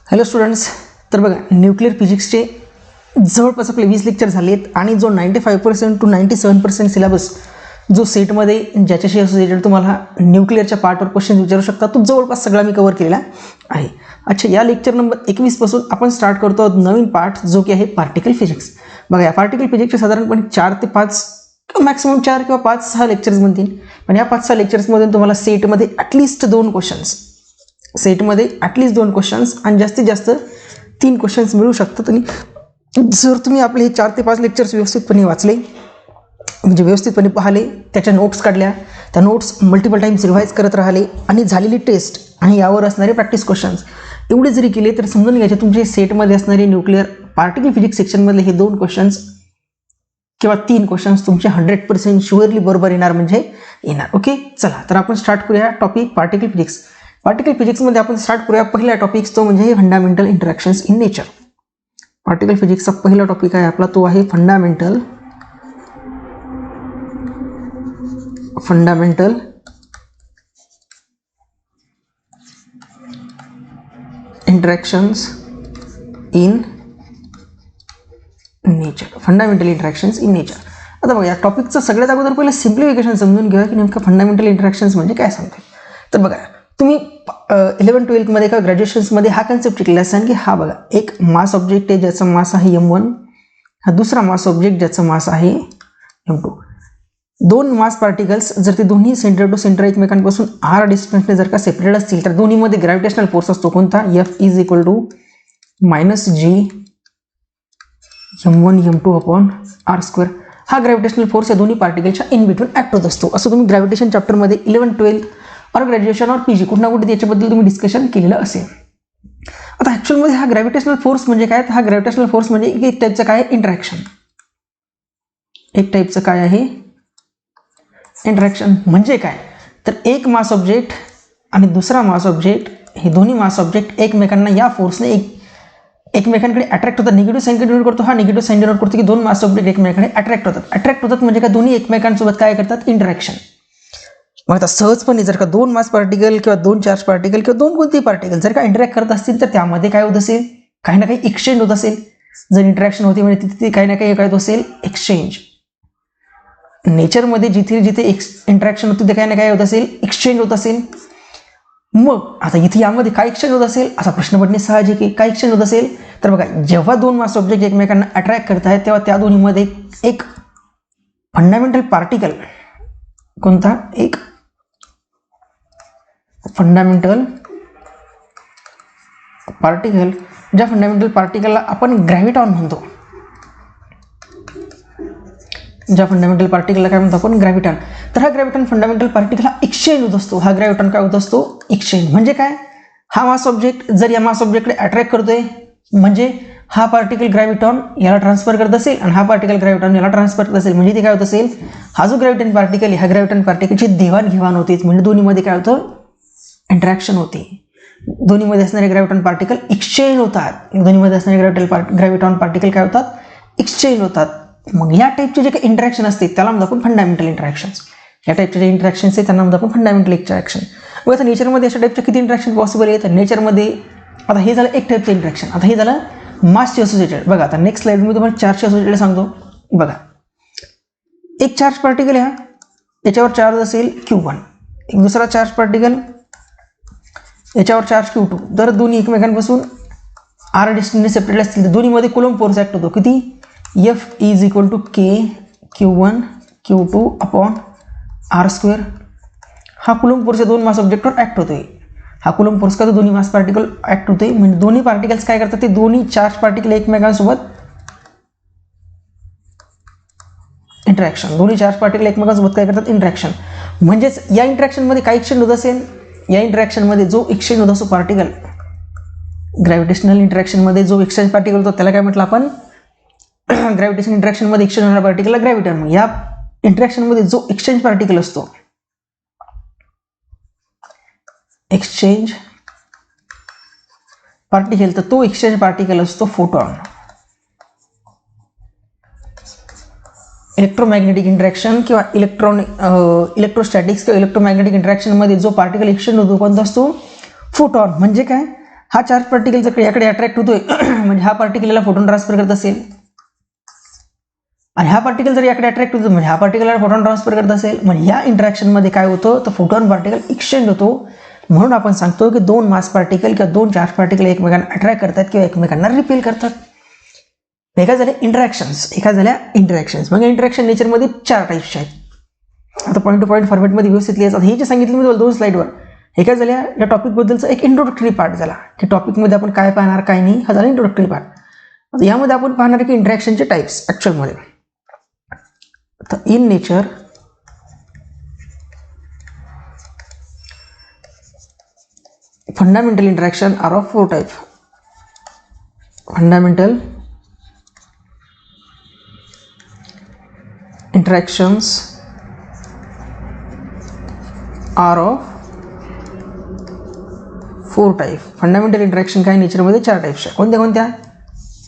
Hello students, तर बघा nuclear फिजिक्सचे जवळपास आपले 20 लेक्चर झाले आहेत आणि जो 95% टू 97% सिलेबस जो सेटमध्ये ज्याच्याशी असोसिएटेड तुम्हाला न्यूक्लिअरच्या पार्टवर क्वेश्चन विचारू शकता तो जवळपास सगळा मी कव्हर केलेला आहे. अच्छा, या लेक्चर नंबर 21 पासून आपण स्टार्ट करतो नवीन पार्ट जो की आहे पार्टिकल फिजिक्स. बघा, या पार्टिकल फिजिक्सचे साधारणपणे 4 ते 5 मॅक्सिमम 4 किंवा 5-6 लेक्चर्स बनतील. पण या 5-6 लेक्चर्समधून तुम्हाला सेटमध्ये ॲटलिस्ट 2 क्वेश्चन्स आणि जास्तीत जास्त 3 क्वेश्चन्स मिळू शकतात. आणि जर तुम्ही आपले हे 4 ते 5 लेक्चर्स व्यवस्थितपणे वाचले, म्हणजे व्यवस्थितपणे पाहिले, त्याच्या नोट्स काढल्या, त्या नोट्स मल्टिपल टाइम्स रिवाईज करत राहिले आणि झालेली टेस्ट आणि यावर असणारे प्रॅक्टिस क्वेश्चन्स एवढे जरी केले तर समजून घ्यायचे तुमचे सेटमध्ये असणारे न्यूक्लिअर पार्टिकल फिजिक्स सेक्शनमधले हे 2 क्वेश्चन्स किंवा 3 क्वेश्चन्स तुमचे 100% शुअरली बरोबर येणार म्हणजे येणार. ओके, चला तर आपण स्टार्ट करूया टॉपिक पार्टिकल फिजिक्स. पार्टिकल फिजिक्समध्ये आपण स्टार्ट करूया पहिला टॉपिक, तो म्हणजे fundamental interactions in nature. Particle फिजिक्सचा पहिला टॉपिक आहे आपला, तो आहे fundamental interactions in nature. Fundamental interactions in nature. आता बघा, या टॉपिकचं सगळ्यात अगोदर पहिलं सिम्प्लिफिकेशन समजून घ्या की नेमकं फंडामेंटल इंटरॅक्शन्स म्हणजे काय सांगते. तर बघा, तुम्ही 11-12मध्ये किंवा ग्रॅज्युएशन्समध्ये हा कन्सेप्ट शिकला असाल की हा बघा, एक मास ऑब्जेक्ट आहे ज्याचा मास आहे m1, हा दुसरा मास ऑब्जेक्ट ज्याचा मास आहे m2. 2 मास पार्टिकल्स जर ते दोन्ही सेंटर टू सेंटर एकमेकांपासून r डिस्टन्सने जर का सेपरेट असतील तर दोन्हीमध्ये ग्रॅव्हिटेशनल फोर्स असतो कोणता, F = -g m1 m2/r². हा ग्रॅव्हिटेशनल फोर्स या दोन्ही पार्टिकलच्या इन बिटवीन ॲक्ट होत असतो. असं तुम्ही ग्रॅव्हिटेशन चॅप्टरमध्ये 11-12 और ग्रॅज्युएशन और पीजी कुठं ना कुठे त्याच्याबद्दल तुम्ही डिस्कशन केलेलं असेल. आता ॲक्च्युअलमध्ये हा ग्रॅव्हिटेशनल फोर्स म्हणजे काय, तर हा ग्रॅव्हिटेशनल फोर्स म्हणजे एक टाईपचं काय इंटरॅक्शन. एक टाईपचं काय आहे इंटरॅक्शन म्हणजे काय, तर एक मास ऑब्जेक्ट आणि दुसरा मास ऑब्जेक्ट, हे दोन्ही मास ऑब्जेक्ट एकमेकांना या फोर्सने एकमेकांकडे अट्रॅक्ट होतात. निगेटिव्ह साईन डिनोट करतो, हा निगेटिव्ह साईन डिनोट करतो की 2 मास ऑब्जेक्ट एकमेकांकडे अट्रॅक्ट होतात म्हणजे काय, दोन्ही एकमेकांसोबत काय करतात, इंटरॅक्शन. मग आता सहजपणे जर का 2 मास पार्टिकल किंवा 2 चार्ज पार्टिकल किंवा 2 कोणतेही पार्टिकल जर का इंटरॅक्ट करत असतील तर त्यामध्ये काय होत असेल, काही ना काही एक्सचेंज होत असेल. जर इंटरॅक्शन होती म्हणजे तिथे काही ना काही काय होत असेल, एक्सचेंज. नेचरमध्ये जिथे इंटरॅक्शन होती तिथे काही ना काय होत असेल, एक्सचेंज होत असेल. मग आता इथे यामध्ये काय एक्सचेंज होत असेल असा प्रश्न पडणे साहजिक आहे. काय एक्सचेंज होत असेल, तर बघा, जेव्हा 2 मास ऑब्जेक्ट एकमेकांना अट्रॅक्ट करत आहेत तेव्हा त्या दोन्हीमध्ये एक फंडामेंटल पार्टिकल, कोणता, एक फंडामेंटल पार्टिकल, ज्या फंडामेंटल पार्टिकलला आपण ग्रॅव्हिटॉन म्हणतो, ज्या फंडामेंटल पार्टिकलला काय म्हणतो आपण, ग्रॅव्हिटॉन. तर हा ग्रॅव्हिटॉन फंडामेंटल पार्टिकल हा एक्सचेंज होत असतो. हा ग्रॅव्हिटॉन काय होत असतो, एक्सचेंज. म्हणजे काय, हा मास ऑब्जेक्ट जर या मास ऑब्जेक्टकडे अट्रॅक्ट करतोय म्हणजे हा पार्टिकल ग्रॅव्हिटॉन याला ट्रान्सफर करत असेल आणि हा पार्टिकल ग्रॅव्हिटॉन याला ट्रान्सफर करत असेल म्हणजे ते काय होत असेल, हा जो ग्रॅव्हिटॉन पार्टिकल आहे, ह्या ग्रॅव्हिटॉन पार्टिकलची देवाणघेवाण होते म्हणजे दोन्हीमध्ये काय होतं, इंटरॅक्शन होते. दोन्हीमध्ये असणारे ग्रॅव्हिटॉन पार्टिकल एक्सचेंज होतात. दोन्हीमध्ये असणारे ग्रॅव्हिटॉन पार्टिकल काय होतात, एक्सचेंज होतात. मग या टाईपचे जे काही इंटरॅक्शन असते त्याला म्हणतो आपण फंडामेंटल इंटरॅक्शन्स. या टाईपचे जे इंटरॅक्शन्स आहेत त्यांना म्हणतो आपण फंडामेंटल इंटरॅक्शन. मग आता नेचरमध्ये अशा टाईपचे किती इंटरॅक्शन पॉसिबल आहे, तर नेचरमध्ये आता हे झालं एक टाईपचं इंटरॅक्शन. आता हे झालं मासची असोसिएटेड. बघा, आता नेक्स्ट स्लाइड मी तुम्हाला चार्जची असोसिएटेड सांगतो. बघा, एक चार्ज पार्टिकल आहे, याच्यावर चार्ज असेल Q1, एक दुसरा चार्ज पार्टिकल याच्यावर चार्ज Q2. जर दोन्ही एकमेकांपासून r डिस्टन्सने सेपरेट असतील तर दोन्हीमध्ये कुलम्ब फोर्स ॲक्ट होतो. किती, F = k Q1 Q2/r². हा कुलम्ब फोर्स 2 मास ऑब्जेक्टवर ॲक्ट होतोय. हा कुलम्ब फोर्स का तर दोन्ही मास पार्टिकल ॲक्ट होतोय म्हणजे दोन्ही पार्टिकल्स काय करतात, ते दोन्ही चार्ज पार्टिकल एकमेकांसोबत इंटरॅक्शन. दोन्ही चार्ज पार्टिकल एकमेकांसोबत काय करतात, इंटरॅक्शन. म्हणजेच या इंटरॅक्शनमध्ये काय एक्सचेंज होत असेल, या इंटरॅक्शनमध्ये जो एक्सचेंज होत असतो पार्टिकल, ग्रॅव्हिटेशनल इंटरॅक्शनमध्ये जो एक्सचेंज पार्टिकल होतो त्याला काय म्हटलं आपण, ग्रॅव्हिटेशन इंटरॅक्शनमध्ये एक्सचेंज होणारा पार्टिकलला ग्रॅव्हिटॉन. या इंटरॅक्शनमध्ये जो एक्सचेंज पार्टिकल असतो, एक्सचेंज पार्टिकल, तर तो एक्सचेंज पार्टिकल असतो फोटॉन. इलेक्ट्रोमॅग्नेटिक इंटरॅक्शन किंवा इलेक्ट्रोस्टॅटिक्स किंवा इलेक्ट्रोमॅग्नेटिक इंटरॅक्शनमध्ये जो पार्टिकल एक्सचेंज होतो कोणता असतो, फोटॉन. म्हणजे काय, हा चार्ज पार्टिकल जर याकडे अट्रॅक्ट होतोय म्हणजे हा पार्टिकल याला फोटोन ट्रान्सफर करत असेल, आणि हा पार्टिकल जर याकडे अट्रॅक्ट होतो म्हणजे हा पार्टिकल याला फोटोन ट्रान्सफर करत असेल, म्हणजे या इंटरॅक्शन मध्ये काय होतं तर फोटोन पार्टिकल एक्सचेंज होतो. म्हणून आपण सांगतो की दोन मास पार्टिकल किंवा दोन चार्ज पार्टिकल एकमेकांना अट्रॅक्ट करतात किंवा एकमेकांना रिपेल करतात. एका झाल्या इंटरॅक्शन्स. मग इंटरॅक्शन नेचरमध्ये 4 टाईप्सचे आहेत. आता पॉईंट टू पॉईंट फॉर्मॅटमध्ये व्यवस्थित लिहायचं. हे जे सांगितलं मी 2 स्लाईडवर, हे काय झाल्या या टॉपिकबद्दलचा एक इंट्रोडक्टरी पार्ट झाला की टॉपिकमध्ये आपण काय पाहणार काय नाही, हा झाला इंट्रोडक्टरी पार्ट. आता यामध्ये आपण पाहणार की इंटरॅक्शनचे टाईप्स ॲक्च्युअलमध्ये. तर in nature fundamental interaction are of 4 types. Fundamental interactions are of 4 types. Fundamental interaction काय नेचरमध्ये 4 टाईप्स आहे. कोणत्या?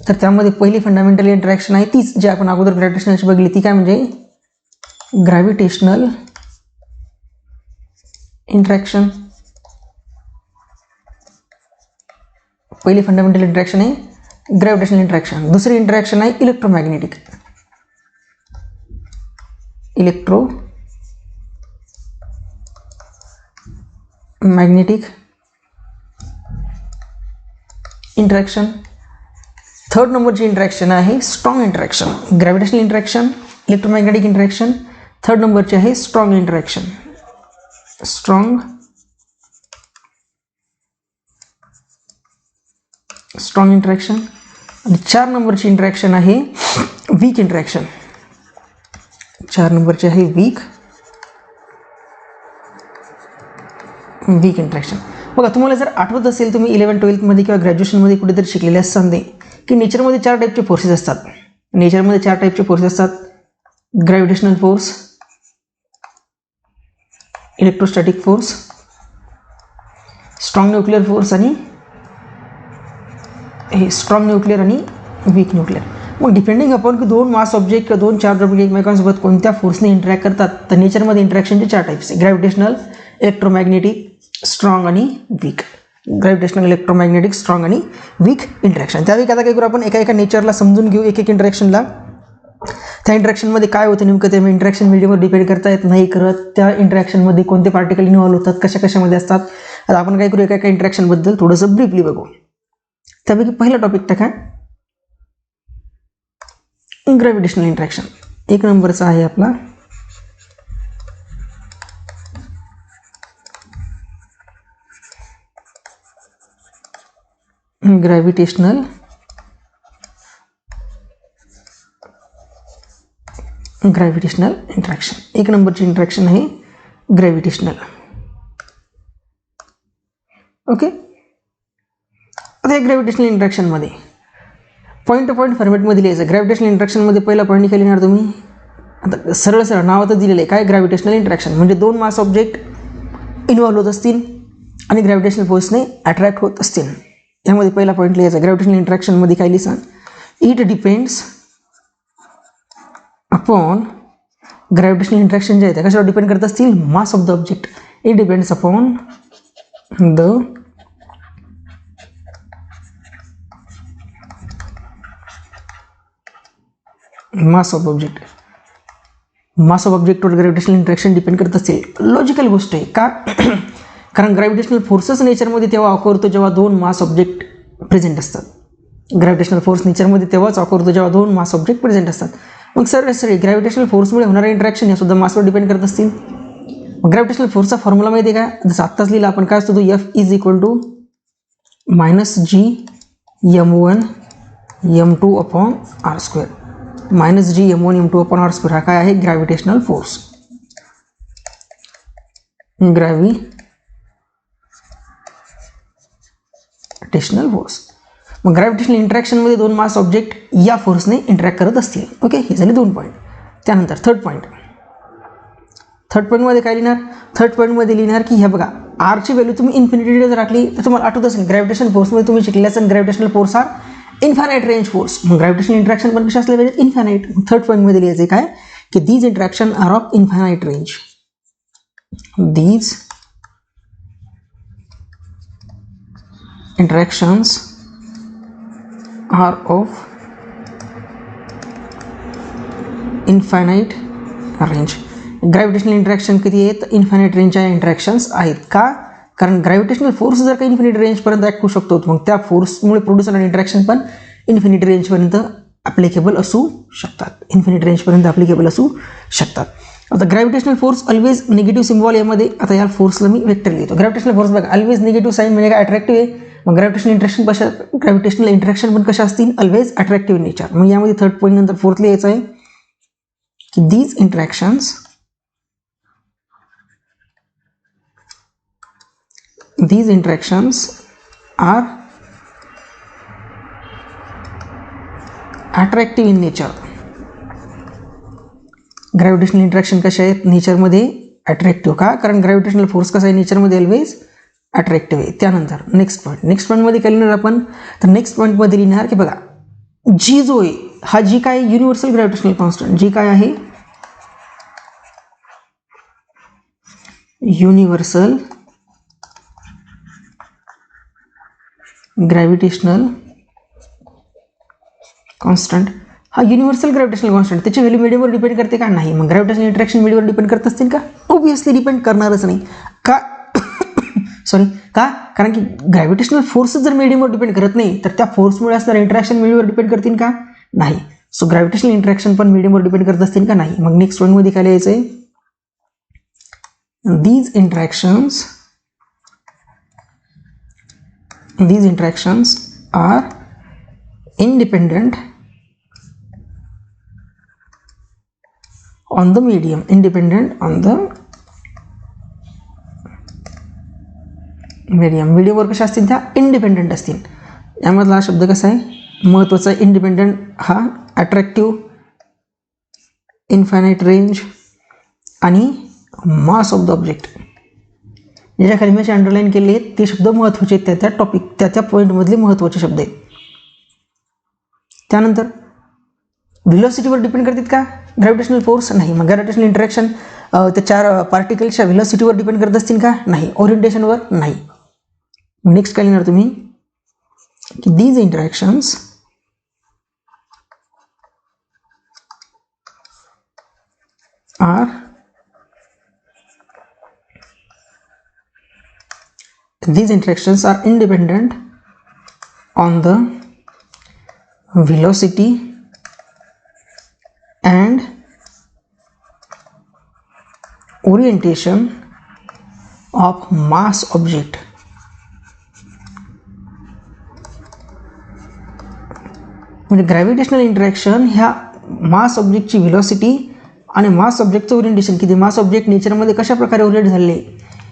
तर त्यामध्ये पहिली फंडामेंटल इंटरॅक्शन आहे तीच जी आपण अगोदर ग्रॅव्हिटेशनलची बघली, ती काय म्हणजे ग्रॅव्हिटेशनल इंटरॅक्शन. पहिली फंडामेंटल इंटरॅक्शन आहे ग्रॅव्हिटेशनल इंटरॅक्शन. दुसरी इंटरॅक्शन आहे इलेक्ट्रोमॅग्नेटिक इंटरॅक्शन. थर्ड नंबरची इंटरॅक्शन आहे strong interaction. Gravitational interaction, electromagnetic interaction. Third नंबरची आहे स्ट्रॉंग इंटरॅक्शन. Strong interaction. आणि 4 नंबरची इंटरॅक्शन आहे वीक इंटरॅक्शन. 4 नंबरची आहे वीक इंटरॅक्शन. बघा, तुम्हाला जर आठवत असेल तुम्ही 11-12 मध्ये किंवा ग्रॅज्युएशनमध्ये कुठेतरी शिकलेले असताना की नेचरमध्ये 4 टाईपचे फोर्सेस असतात. Gravitational force, electrostatic force, strong nuclear force आणि वीक न्यूक्लिअर. मग डिपेंडिंग अपॉन की 2 मास ऑब्जेक्ट किंवा 2 चार्ज ऑब्जेक्ट एकमेकांसोबत कोणत्या फोर्सने इंटरॅक्ट करतात, तर नेचरमध्ये इंटरॅक्शनचे 4 टाईप्स आहे. ग्रॅव्हिटेशनल, इलेक्ट्रोमॅग्नेटिक, स्ट्रॉंग आणि वीक. ग्रॅव्हिटेशनल, इलेक्ट्रोमॅग्नेटिक, स्ट्रॉंग आणि वीक इंटरॅक्शन. त्यावेळी आता काय करू आपण एका नेचरला समजून घेऊ, एक इंटरॅक्शनला. त्या इंटरॅक्शनमध्ये काय होतं नेमकं ते इंटरॅक्शन मीडियमवर डिपेंड करता येत नाही करत. त्या इंटरॅक्शनमध्ये कोणते पार्टिकल इन्व्हॉल्व होतात, कशामध्ये असतात. आता आपण काय करू एका इंटरॅक्शनबद्दल थोडंसं ब्रीफली बघू. त्यापैकी पहिला टॉपिक टाका ग्रॅव्हिटेशनल इंटरॅक्शन. 1 नंबरचा आहे आपला ग्रॅव्हिटेशनल इंटरॅक्शन. 1 नंबरची इंटरॅक्शन आहे ग्रॅव्हिटेशनल. ओके. आता या ग्रॅव्हिटेशनल इंटरॅक्शनमध्ये पॉईंट टू पॉईंट फॉर्मॅटमध्ये लिहायचं. ग्रॅव्हिटेशनल इंटरॅक्शनमध्ये पहिला पॉईंट काय लिहिणार तुम्ही, आता सरळ नावातच दिलेलं आहे काय, ग्रॅव्हिटेशनल इंटरॅक्शन म्हणजे 2 मास ऑब्जेक्ट इन्व्हॉल्व होत असतील आणि ग्रॅव्हिटेशनल फोर्सने अट्रॅक्ट होत असतील. यामध्ये पहिला पॉईंट लिहायचा. ग्रॅव्हिटेशनल इंटरॅक्शनमध्ये काय लिहिसा, it depends upon, gravitational interaction जे आहे ते कशावर डिपेंड करत असतील, mass of the object. It depends upon the mass of ऑब्जेक्टवर ग्रॅव्हिटेशनल इंटरॅक्शन डिपेंड करत असतील. लॉजिकल गोष्ट आहे का, कारण ग्रॅव्हिटेशनल फोर्सेस नेचरमध्ये तेव्हा ऑकर जेव्हा 2 मास ऑब्जेक्ट प्रेझेंट असतात. ग्रॅव्हिटेशनल फोर्स नेचरमध्ये तेव्हाच ऑकर जेव्हा 2 मास ऑब्जेक्ट प्रेझेंट असतात. मग सर ग्रॅव्हिटेशनल फोर्समुळे होणारे इंटरॅक्शन हे सुद्धा मासवर डिपेंड करत असतील. ग्रॅव्हिटेशनल फोर्सचा फॉर्म्युला माहिती आहे का, जसं आत्ताच लिहिला आपण, काय असतो तो, F is equal to -G m1 m2 upon r². -G m1 m2 upon r² हा काय आहे, ग्रॅव्हिटेशनल फोर्स. मग ग्रॅव्हिटेशनल इंटरॅक्शनमध्ये 2 मास ऑब्जेक्ट या फोर्सने इंटरॅक्ट करत असतील. ओके, हे झाले 2 पॉईंट. त्यानंतर थर्ड पॉईंटमध्ये काय लिहिणार, थर्ड पॉईंटमध्ये लिहिणार की हे बघा, आरची व्हॅल्यू तुम्ही इन्फिनिटी जर राखली तर तुम्हाला आठवत असेल ग्रॅव्हिटेशनल फोर्समध्ये तुम्ही शिकले असेल gravitational force are infinite range force. मग ग्रॅव्हिटेशनल इंटरॅक्शन पण कशा असले पाहिजे, इन्फायनाईट. थर्ड पॉईंटमध्ये लिहायचं काय की these interaction are of infinite range. interactions are of infinite range. Gravitational interaction किती आहेत? इन्फायनाईट रेंजच्या इंटरॅक्शन्स आहेत. का? कारण ग्रॅव्हिटेशनल फोर्स जर का इन्फिनिट रेंजपर्यंत ॲक्ट होऊ शकतो, मग त्या फोर्समुळे प्रोड्यूस होणारे इंटरॅक्शन पण इन्फिनिट रेंजपर्यंत ॲप्लिकेबल असू शकतात. इन्फिनिट रेंजपर्यंत ॲप्लिकेबल असू शकतात. आता gravitational force always negative symbol यामध्ये. आता या फोर्सला मी वेक्टर लिहितो. ग्रॅव्हिटेशनल फोर्स बघा ऑलवेज निगेटिव्ह साईन म्हणजे काय? अट्रॅक्टिव्ह आहे. मग ग्रॅव्हिटेशनल इंटरॅक्शन पण कशा असतील? Always attractive in nature. मग यामध्ये थर्ड पॉईंट नंतर फोर्थ लिहायचं आहे की these interactions are attractive in nature. Gravitational interaction कशा आहेत? नेचरमध्ये अट्रॅक्टिव्ह. का? कारण ग्रॅव्हिटेशनल फोर्स कसा आहे? नेचरमध्ये ऑलवेज अट्रॅक्टिव्ह आहे. त्यानंतर नेक्स्ट पॉईंटमध्ये काय लिहिणार आपण? तर नेक्स्ट पॉईंटमध्ये लिहिणार की बघा जी जो आहे हा जी काय युनिव्हर्सल ग्रॅव्हिटेशनल कॉन्स्टंट जी काय आहे? Universal gravitational constant. हा युनिव्हर्सल ग्रॅव्हिटेशनल कॉन्स्टंट त्याची व्हॅल्यू मीडियमवर डिपेंड करते का? नाही. मग ग्रॅव्हिटेशनल इंटरॅक्शन मीडियमवर डिपेंड करत असतील का? ऑब्व्हियसली डिपेंड करणारच नाही. का? सॉरी का? कारण की ग्रॅव्हिटेशनल फोर्स जर मीडियमवर डिपेंड करत नाही तर त्या फोर्समुळे असणारे इंटरॅक्शन मीडियमवर डिपेंड करतील का? नाही. सो ग्रॅव्हिटेशनल इंटरॅक्शन पण मीडियमवर डिपेंड करत असतील का? नाही. मग नेक्स्ट पॉईंटमध्ये काय लिहायचं आहे? These interactions are independent on the medium. मीडियमवर कशा असतील? त्या इंडिपेंडेंट असतील. यामधला हा शब्द कसा आहे? महत्त्वाचा आहे. इंडिपेंडेंट हा अट्रॅक्टिव्ह, इन्फायनाईट रेंज आणि मास ऑफ द ऑब्जेक्ट. ज्याच्या खाली मी अंडरलाईन केले आहेत ते शब्द महत्त्वाचे आहेत. त्या टॉपिक त्या पॉईंटमधले महत्त्वाचे शब्द आहेत. त्यानंतर व्हेलॉसिटीवर डिपेंड करतात का ग्रॅव्हिटेशनल फोर्स? नाही. मग ग्रॅव्हिटेशनल इंटरॅक्शन त्या चार पार्टिकल्सच्या व्हेलॉसिटीवर डिपेंड करत असतील का? नाही. ओरिएंटेशनवर? नाही. नेक्स्ट काय लिहिणार तुम्ही की these interactions are independent on the velocity and orientation of mass object. म्हणजे ग्रॅव्हिटेशनल इंटरॅक्शन ह्या मास ऑब्जेक्टची व्हेलॉसिटी आणि मास ऑब्जेक्टचं ओरिएंटेशन किती मास ऑब्जेक्ट नेचरमध्ये कशा प्रकारे ओरिएंट झाले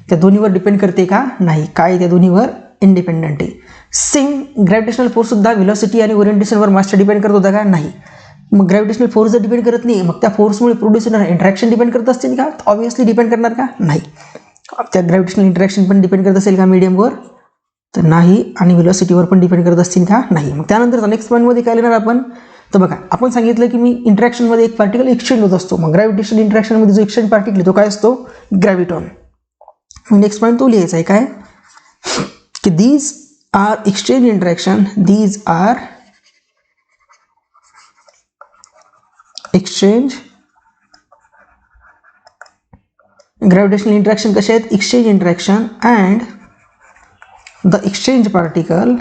त्या दोन्हीवर डिपेंड करते का? नाही. काय? त्या दोन्हीवर इंडिपेंडंट आहे. सेम ग्रॅव्हिटेशनल फोर्स सुद्धा व्हेलॉसिटी आणि ओरिएंटेशनवर मासच्या डिपेंड करत होता का? नाही. मग ग्रॅव्हिटेशनल फोर्स जर डिपेंड करत नाही मग त्या फोर्समुळे प्रोड्यूस होणार इंटरॅक्शन डिपेंड करत असतील का? ऑब्व्हियसली डिपेंड करणार का? नाही. त्या ग्रॅव्हिटेशनल इंटरॅक्शन पण डिपेंड करत असेल का मीडियमवर? तर नाही. आणि व्हेलॉसिटीवर पण डिपेंड करत असतील का? नाही. मग त्यानंतर नेक्स्ट पॉईंटमध्ये काय लिहिणार आपण? तर बघा आपण सांगितलं की मी इंटरॅक्शनमध्ये एक पार्टिकल एक्सचेंज होत असतो. मग ग्रॅव्हिटेशनल इंटरॅक्शनमध्ये जो एक्सचेंज पार्टिकल तो काय असतो? ग्रॅव्हिटॉन. नेक्स्ट पॉईंट तो लिहायचा आहे काय की these are exchange interaction. These are exchange gravitational interaction कसे आहेत? Exchange interaction and the exchange particle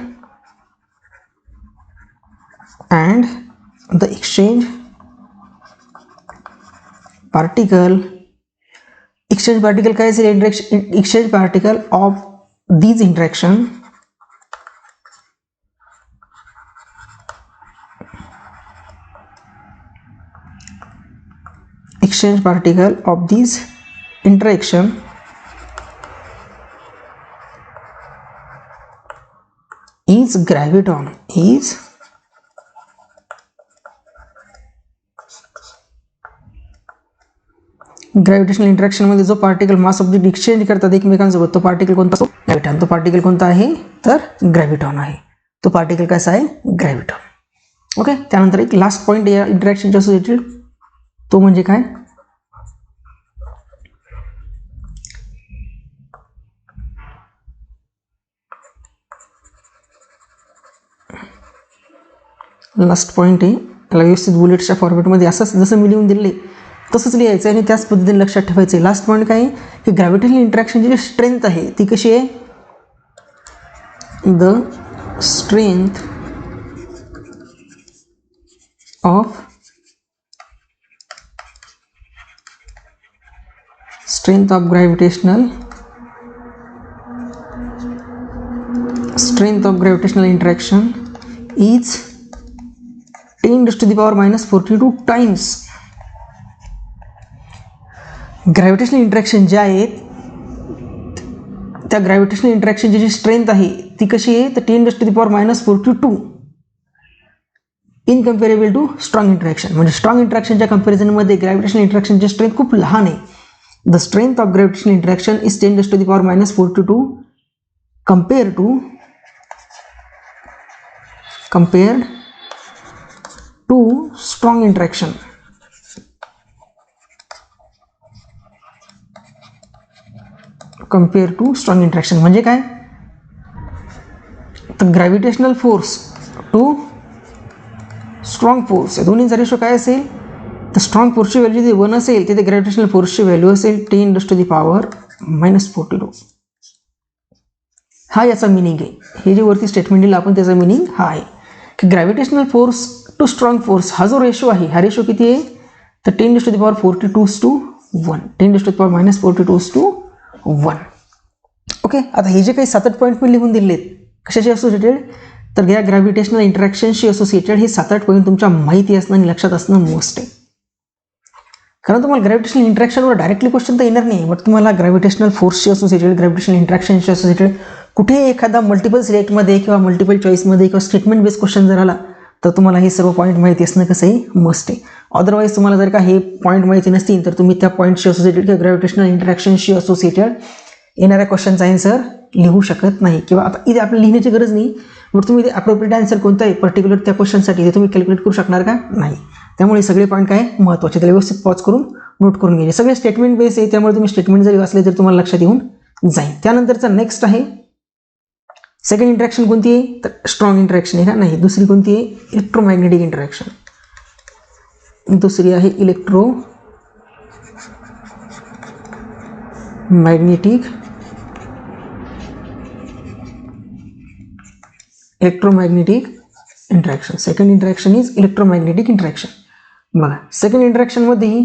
exchange particle काय असेल? exchange particle of these interaction exchange particle of these interaction is graviton. Gravitational interaction मध्ये जो particle मास object exchange करतात एकमेकांसोबत तो particle कोणता असतो? ग्रॅव्हिटॉन. तो पार्टिकल कोणता आहे? तर ग्रॅव्हिटॉन आहे. तो पार्टिकल कसा आहे? ग्रॅव्हिटॉन. ओके. त्यानंतर एक लास्ट पॉईंट या इंटरॅक्शनच्या असोसिएटेड तो म्हणजे काय? लास्ट पॉईंट आहे, त्याला व्यवस्थित बुलेट्सच्या फॉर्मॅटमध्ये असंच जसं मी लिहून दिले तसंच लिहायचं आणि त्याच पद्धतीने लक्षात ठेवायचं आहे. लास्ट पॉईंट काय आहे की ग्रॅव्हिटेशनल इंटरॅक्शनची जी स्ट्रेंथ आहे ती कशी आहे, the strength of gravitational interaction is 10⁻⁻42 times. Gravitational interaction जे आहेत त्या ग्रॅव्हिटेशनल इंटरॅक्शनची जी स्ट्रेंथ आहे ती कशी आहे, तर 10⁻⁻42 in comparable to strong interaction. म्हणजे स्ट्रॉंग इंटरॅक्शनच्या कंपॅरिझनमध्ये ग्रॅव्हिटेशनल इंटरॅक्शनची स्ट्रेंथ खूप लहान आहे. The strength of gravitational interaction is 10⁻⁻42 compared to strong interaction. म्हणजे काय, तर gravitational force to strong force या दोन्हींचा रेशो काय असेल, तर स्ट्रॉंग फोर्सची व्हॅल्यू जिथे 1 असेल तिथे ग्रॅव्हिटेशनल फोर्सची व्हॅल्यू असेल 10⁻⁻42. हा याचा मिनिंग आहे. हे जे वरती स्टेटमेंट दिलं आपण त्याचा मिनिंग हा आहे की gravitational force to strong force हा जो रेशो आहे हा रेशो किती आहे, तर 10⁻42 10⁻⁻42 ओके. आता हे जे काही 7-8 पॉईंट मी लिहून दिलेत कशाशी असोसिएटेड, तर या ग्रॅव्हिटेशनल इंटरॅक्शनशी असोसिएटेड हे 7-8 पॉईंट तुमच्या माहिती असणं आणि लक्षात असणं मोस्ट आहे. कारण तुम्हाला ग्रॅव्हिटेशनल इंटरॅक्शनवर डायरेक्टली क्वेश्चन तर येणार नाही, बट तुम्हाला ग्रॅव्हिटेशनल फोर्सशी असोसिएटेड, ग्रॅव्हिटेशनल इंटरॅक्शनशी असोसिएटेड कुठे एखादा मल्टिपल सिलेक्टमध्ये किंवा मल्टिपल चॉईसमध्ये किंवा स्टेटमेंट बेस्ड क्वेश्चन जर आला तर तुम्हाला हे सर्व पॉईंट माहिती असणं कसंही मस्ट आहे. अदरवाईज तुम्हाला जर का हे पॉईंट माहिती नसतील तर तुम्ही त्या पॉईंटशी असोसिएटेड किंवा ग्रॅव्हिटेशनल इंटरॅक्शनशी असोसिएटेड येणाऱ्या क्वेश्चनचा आन्सर लिहू शकत नाही. किंवा आता इथे आपल्याला लिहिण्याची गरज नाही, बट तुम्ही इथे अप्रोप्रिएट आन्सर कोणता आहे पर्टिक्युलर त्या क्वेश्चनसाठी ते तुम्ही कॅल्क्युलेट करू शकणार का, नाही. त्यामुळे सगळे पॉईंट काय महत्त्वाचे, त्याला व्यवस्थित पॉज करून नोट करून घ्यायचे. सगळे स्टेटमेंट बेस आहे, त्यामुळे तुम्ही स्टेटमेंट जरी वाचले तर तुम्हाला लक्षात येऊन जाईल. त्यानंतरचा नेक्स्ट आहे सेकंड इंटरॅक्शन कोणती आहे, तर स्ट्रॉंग इंटरॅक्शन आहे का, नाही. दुसरी कोणती आहे, इलेक्ट्रोमॅग्नेटिक इंटरॅक्शन. दुसरी आहे electromagnetic interaction. Second interaction is electromagnetic interaction. बघा सेकंड इंटरॅक्शनमध्ये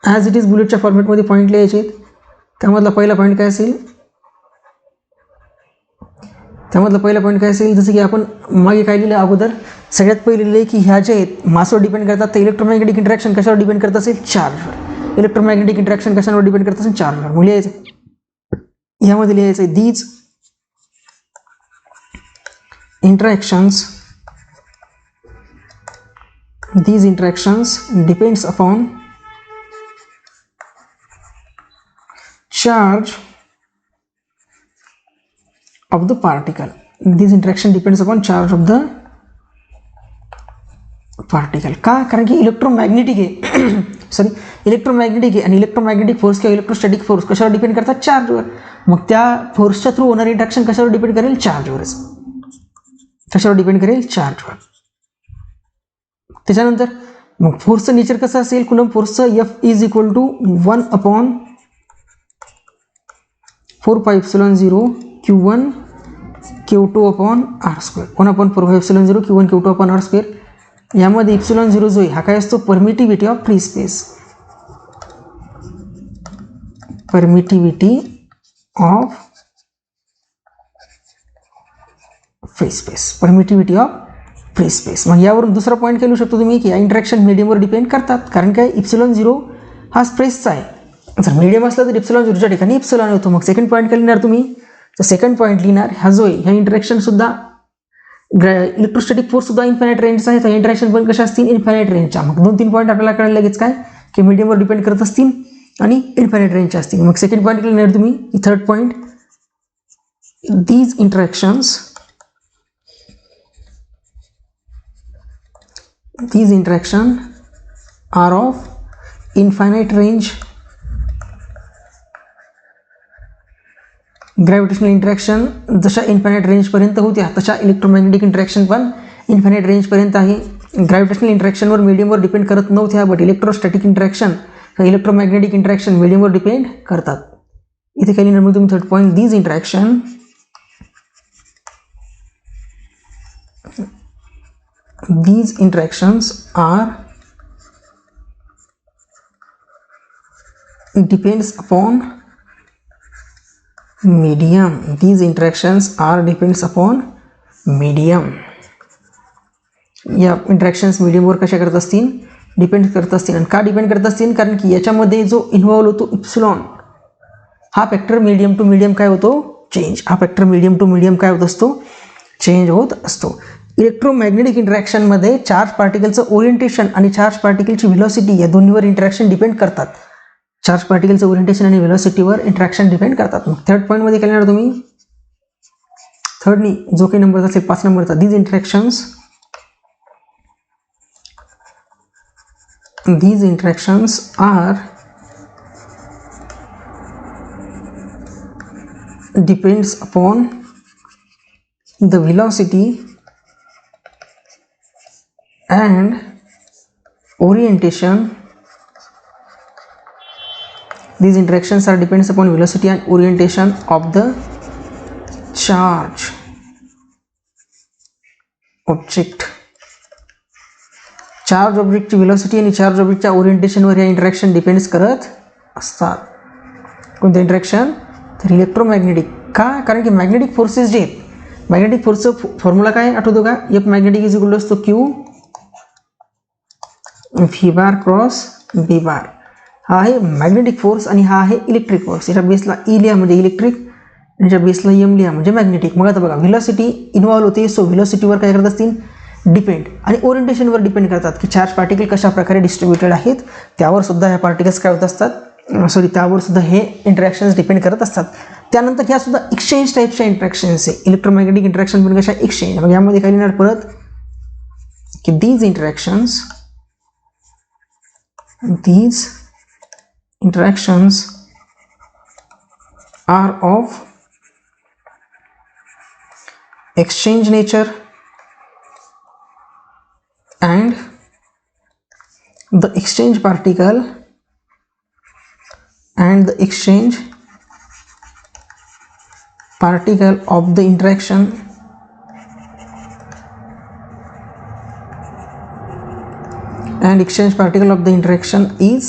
ॲज इट इज बुलेटच्या फॉर्मॅटमध्ये पॉईंट लिहायचे आहेत. त्यामधला पहिला पॉईंट काय असेल, जसं की आपण मागे काय लिहिलं अगोदर, सगळ्यात पहिले लिहिले की ह्या जे आहेत मासवर डिपेंड करतात. तर इलेक्ट्रोमॅग्नेटिक इंटरॅक्शन कशावर डिपेंड करत असेल, चार्जवर. इलेक्ट्रोमॅग्नेटिक इंटरॅक्शन कशावर डिपेंड करत असेल, चार्जवर. मग लिहायचं ह्यामध्ये लिहायचं these interactions depends upon charge of the particle. This interaction depends upon charge of the particle. का, कारण की इलेक्ट्रोमॅग्नेटिक आहे इलेक्ट्रोमॅग्नेटिक आहे आणि इलेक्ट्रोमॅग्नेटिक फोर्स किंवा इलेक्ट्रोस्टॅटिक फोर्स कशावर डिपेंड करतात, चार्जवर. मग त्या फोर्सच्या थ्रू होणारी इंटरॅक्शन कशावर डिपेंड करेल, चार्जवरच. कशावर डिपेंड करेल, चार्जवर. त्याच्यानंतर मग फोर्सचं नेचर कसं असेल, कुलम्ब फोर्सचं F is equal to 1/4πε0 Q1 Q2 upon R². 1/4πε0 Q1 Q2 upon R². यामध्ये ε0 जो आहे हा काय असतो, permittivity of free space. Permittivity of free space. मग यावरून दुसरा पॉईंट केलू शकतो तुम्ही की या इंटरॅक्शन मीडियमवर डिपेंड करतात. कारण काय, ε0 हा स्पेसचा आहे. जर मीडियम असला तर ε0च्या ठिकाणी एप्सिलॉन होतो. मग सेकंड पॉईंट काय लिहिणार तुम्ही, तर सेकंड पॉईंट लिहिणार ह्या जो आहे ह्या इंटरॅक्शन सुद्धा इलेक्ट्रोस्टॅटिक फोर्स सुद्धा इन्फायनाइट रेंजचा आहे. तर इंटरॅक्शन पण कशा असतील, इन्फायनाइट रेंजच्या. मग 2-3 पॉईंट आपल्याला कळायला लगेच काय की मीडियमवर डिपेंड करत असतील आणि इन्फायनाइट रेंजच्या असतील. मग सेकंड पॉईंट लिहिणार तुम्ही. Third point, these interaction are of infinite range. Gravitational interaction जशा इन्फायनाइट रेंज पर्यंत होत्या तशा इलेक्ट्रोमॅग्नेटिक इंटरॅक्शन पण इन्फायनाईट रेंजपर्यंत आहे. ग्रॅव्हिटेशनल इंटरॅक्शनवर मीडियमवर डिपेंड करत नव्हत्या, but electrostatic interaction electromagnetic interaction मीडियमवर डिपेंड करतात. इथे काही लिहिणार तुम्ही third point, these interactions are depends upon medium. These interactions are depends upon medium. या इंटरॅक्शन्स मीडियमवर कशा करत असतील, डिपेंड करत असतील. आणि का डिपेंड करत असतील, कारण की याच्यामध्ये जो इन्व्हॉल्व होतो इप्सिलॉन हा फॅक्टर मीडियम टू मीडियम काय होतो, चेंज. हा फॅक्टर मीडियम टू मीडियम काय होत असतो, चेंज होत असतो. इलेक्ट्रोमॅग्नेटिक इंटरॅक्शनमध्ये चार्ज पार्टिकलचं ओरिएंटेशन आणि चार्ज पार्टिकलची व्हेलॉसिटी या दोन्हीवर इंटरॅक्शन डिपेंड करतात. चार्ज पार्टिकलचं ओरिएंटेशन आणि व्हेलॉसिटीवर इंटरॅक्शन डिपेंड करतात. मग थर्ड पॉईंटमध्ये काय लिहिणार तुम्ही, थर्डनी जो काही नंबर असेल 5 नंबरचा, these interactions are depends upon the velocity and orientation. These interactions are depends upon velocity and orientation of the charge object. Charge ऑब्जेक्टची व्हेलॉसिटी आणि चार्ज ऑब्जेक्टच्या ओरिएंटेशनवर या इंटरॅक्शन डिपेंड्स करत असतात. कोणतं इंटरॅक्शन, तर इलेक्ट्रोमॅग्नेटिक. का, कारण की मॅग्नेटिक फोर्सेस जे आहेत, मॅग्नेटिक फोर्सचं फॉर्म्युला काय आठवतो का, F magnetic is equal to Q V bar cross B bar. हा आहे मॅग्नेटिक फोर्स आणि हा आहे इलेक्ट्रिक फोर्स. याच्या बेसला ई लिहा म्हणजे इलेक्ट्रिक, याच्या बेसला एम लिहा म्हणजे मॅग्नेटिक. मग आता बघा व्हेलॉसिटी इन्व्हॉल्व होते, सो व्हेलॉसिटीवर काय करत असतील, डिपेंड. आणि ओरिएंटेशनवर डिपेंड करतात की चार्ज पार्टिकल कशा प्रकारे डिस्ट्रीब्युटेड आहेत, त्यावर सुद्धा ह्या पार्टिकल्स काय होत असतात, त्यावर सुद्धा हे इंटरॅक्शन्स डिपेंड करत असतात. त्यानंतर ह्या सुद्धा एक्सचेंज टाईपच्या इंटरॅक्शन्स आहे. इलेक्ट्रोमॅग्नेटिक इंटरॅक्शन पण कशा, एक्सचेंज. मग यामध्ये काय लिहिणार परत की these interactions are of exchange nature and the exchange particle and the exchange particle of the interaction and exchange particle of the interaction is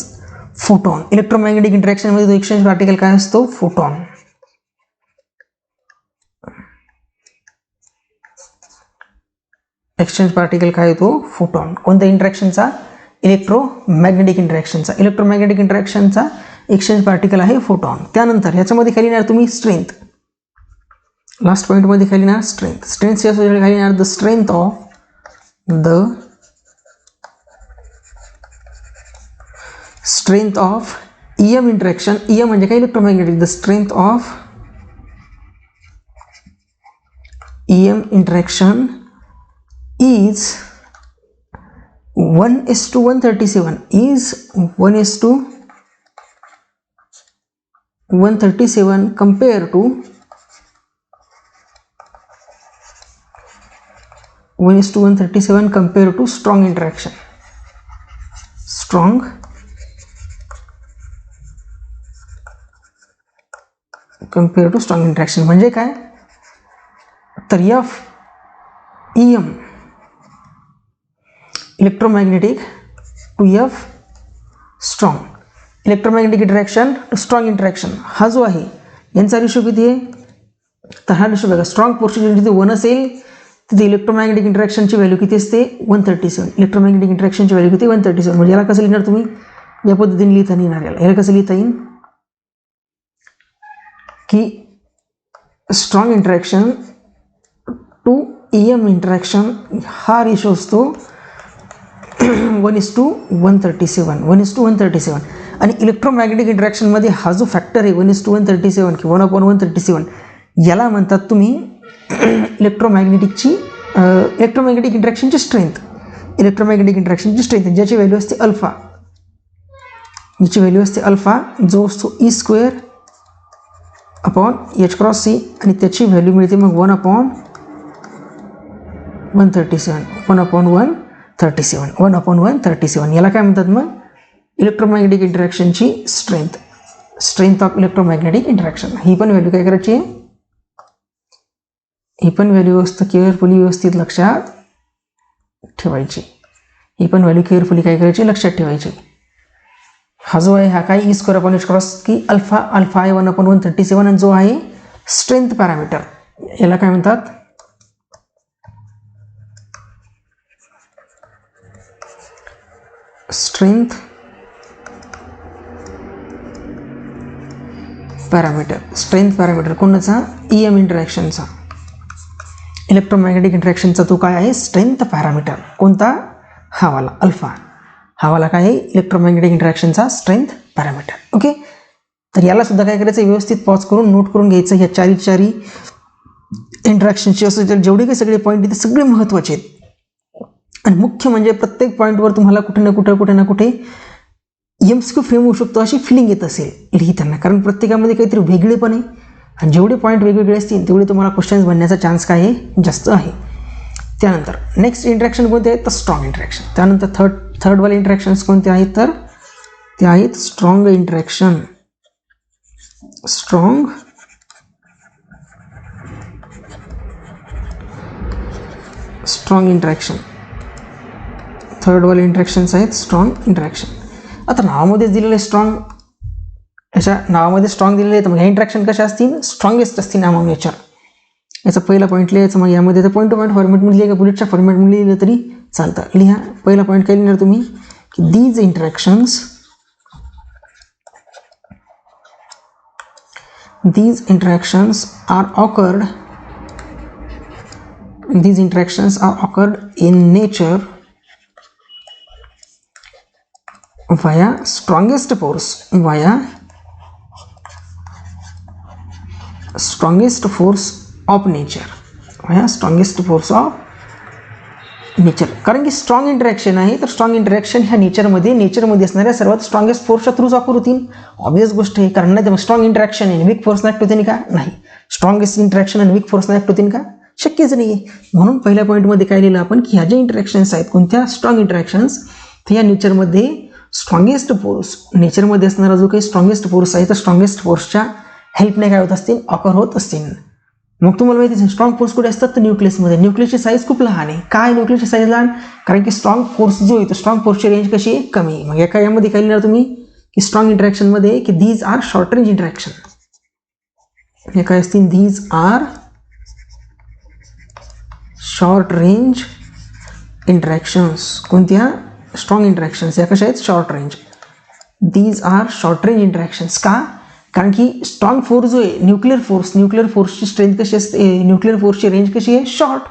photon. Electromagnetic interaction मध्ये तो एक्सचेंज पार्टिकल काय असतो, फोटॉन. एक्सचेंज पार्टिकल काय येतो, photon. कोणत्या इंटरॅक्शनचा, electromagnetic इंटरॅक्शनचा. Electromagnetic इंटरॅक्शनचा exchange particle आहे photon. त्यानंतर ह्याच्यामध्ये खाली लिहिणार तुम्ही स्ट्रेंथ. लास्ट पॉईंट मध्ये खाली लिहिणार स्ट्रेंथ. स्ट्रेंथच्या खाली लिहिणार the strength of EM interaction. EM म्हणजे काय, electromagnetic. The strength of EM interaction is 1:137 is 1:137 compared to 1:137 compared to strong interaction. Strong compared to strong interaction म्हणजे काय, तर EM electromagnetic to F strong. Electromagnetic interaction to strong interaction हा जो आहे यांचा ratio किती आहे, तर हा रेशो बघा, स्ट्रॉंग पोर्शन जिथे 1 असेल तिथे इलेक्ट्रोमॅग्नेटिक इंटरॅक्शनची व्हॅल्यू किती असते, 137. इलेक्ट्रोमॅग्नेटिक इंटरॅक्शनची व्हॅल्यू किती, 137. म्हणजे याला कसं लिहिणार तुम्ही, या पद्धतीने लिहिता येणार. याला कसं लिहिता येईल की strong interaction to EM interaction हा रेशो असतो 1:137. 1:137. आणि इलेक्ट्रोमॅग्नेटिक इंटरॅक्शनमध्ये हा जो फॅक्टर आहे 1:137 किंवा 1/137 याला म्हणतात तुम्ही इलेक्ट्रोमॅग्नेटिक इंटरॅक्शनची स्ट्रेंथ. इलेक्ट्रोमॅग्नेटिक इंटरॅक्शनची स्ट्रेंथ ज्याची व्हॅल्यू असते अल्फा, जो असतो E² upon H cross C आणि त्याची व्हॅल्यू मिळते मग 1/. 137 1/137 1/137 याला काय म्हणतात मग इलेक्ट्रोमॅग्नेटिक इंटरॅक्शनची स्ट्रेंथ ऑफ इलेक्ट्रोमॅग्नेटिक इंटरॅक्शन. ही पण व्हॅल्यू काय करायची आहे, ही पण व्हॅल्यू केअरफुली व्यवस्थित लक्षात ठेवायची. ही पण व्हॅल्यू केअरफुली काय करायची लक्षात ठेवायची. हा जो आहे हा काय E square upon H cross की अल्फा आहे 1/137 आणि जो आहे स्ट्रेंथ पॅरामीटर याला काय म्हणतात स्ट्रेंथ पॅरामीटर कोणाचा EM इंटरॅक्शनचा इलेक्ट्रोमॅग्नेटिक इंटरॅक्शनचा तो काय आहे स्ट्रेंथ पॅरामीटर. कोणता हावाला अल्फा हावाला काय आहे इलेक्ट्रोमॅग्नेटिक इंटरॅक्शनचा स्ट्रेंथ पॅरामीटर. ओके तर याला सुद्धा काय करायचं व्यवस्थित पॉज करून नोट करून घ्यायचं. ह्या चारी इंटरॅक्शनचे असं जेवढे काही सगळे पॉईंट ते सगळे महत्त्वाचे आहेत आणि मुख्य म्हणजे प्रत्येक पॉईंटवर तुम्हाला कुठे ना कुठे MCQ फ्रेम होऊ शकतो अशी फिलिंग येत असेल लिहिताना, कारण प्रत्येकामध्ये काहीतरी वेगळेपण आहे आणि जेवढे पॉईंट वेगवेगळे असतील तेवढे तुम्हाला क्वेश्चन्स बनण्याचा चान्स काय आहे जास्त आहे. त्यानंतर नेक्स्ट इंटरॅक्शन कोणते आहेत तर स्ट्रॉंग इंटरॅक्शन. त्यानंतर थर्डवाले इंटरॅक्शन्स कोणते आहेत तर ते आहेत स्ट्रॉंग इंटरॅक्शन. थर्डवाले इंटरॅक्शन्स आहेत स्ट्रॉंग इंटरॅक्शन. आता नावामध्येच दिलेलं आहे स्ट्रॉंग, याच्या नावामध्ये स्ट्रॉंग दिलेले आहे तर मग ह्या इंटरॅक्शन कशा असतील स्ट्रॉंगेस्ट असतील अमॉंग नेचर. याचा पहिला पॉईंट लिहायचं मग यामध्ये तर पॉईंट टू पॉईंट फॉर्मॅटमध्ये लिहिलं का बुलेटच्या फॉर्मॅटमध्ये लिहिलं तरी चालतं. लिहा पहिला पॉईंट काय लिहिणार तुम्ही की these interactions are occurred in nature via strongest force of nature. कारण की स्ट्रॉंग इंटरॅक्शन आहे तर स्ट्रॉंग इंटरॅक्शन ह्या नेचरमध्ये असणाऱ्या सर्वात स्ट्रॉंगेस्ट फोर्सच्या थ्रूच ऑकर होतील. ऑब्वियस गोष्ट आहे, कारण नाही तर स्ट्रॉंग इंटरॅक्शन आहे वीक फोर्सने ऍक्ट होते का नाही. स्ट्रॉंगेस्ट इंटरॅक्शन आणि वीक फोर्सने ऍक्ट होते का शक्यच नाही आहे. म्हणून पहिल्या पॉईंटमध्ये काय लिहिलं आपण की ह्या ज्या इंटरॅक्शन्स आहेत कोणत्या स्ट्रॉंग इंटरॅक्शन्स तर या नेचरमध्ये स्ट्रॉंगेस्ट फोर्स नेचरमध्ये असणारा जो काही स्ट्रॉंगेस्ट फोर्स आहे तर स्ट्रॉंगेस्ट फोर्सच्या हेल्पने काय होत असतील ऑकर होत असतील. मग तुम्हाला माहिती आहे स्ट्रॉंग फोर्स कुठे असतात तर न्यूक्लियसमध्ये. न्यूक्लियसची साईज खूप लहान आहे. काय न्यूक्लियसची साईज लहान कारण की स्ट्रॉंग फोर्स जो आहे तो स्ट्रॉंग फोर्सची रेंज कशी आहे कमी आहे. मग एका यामध्ये काय लिहिणार तुम्ही की स्ट्रॉंग इंटरॅक्शनमध्ये की these are short range interaction. हे काय असतील these are short range interactions. कोणत्या स्ट्रॉंग इंटरॅक्शन्स या कशा आहेत short range. These are short range interactions का कारण की स्ट्रॉंग फोर्स जो आहे न्यूक्लिअर फोर्सची स्ट्रेंथ कशी असते न्यूक्लिअर फोर्सची रेंज कशी आहे शॉर्ट.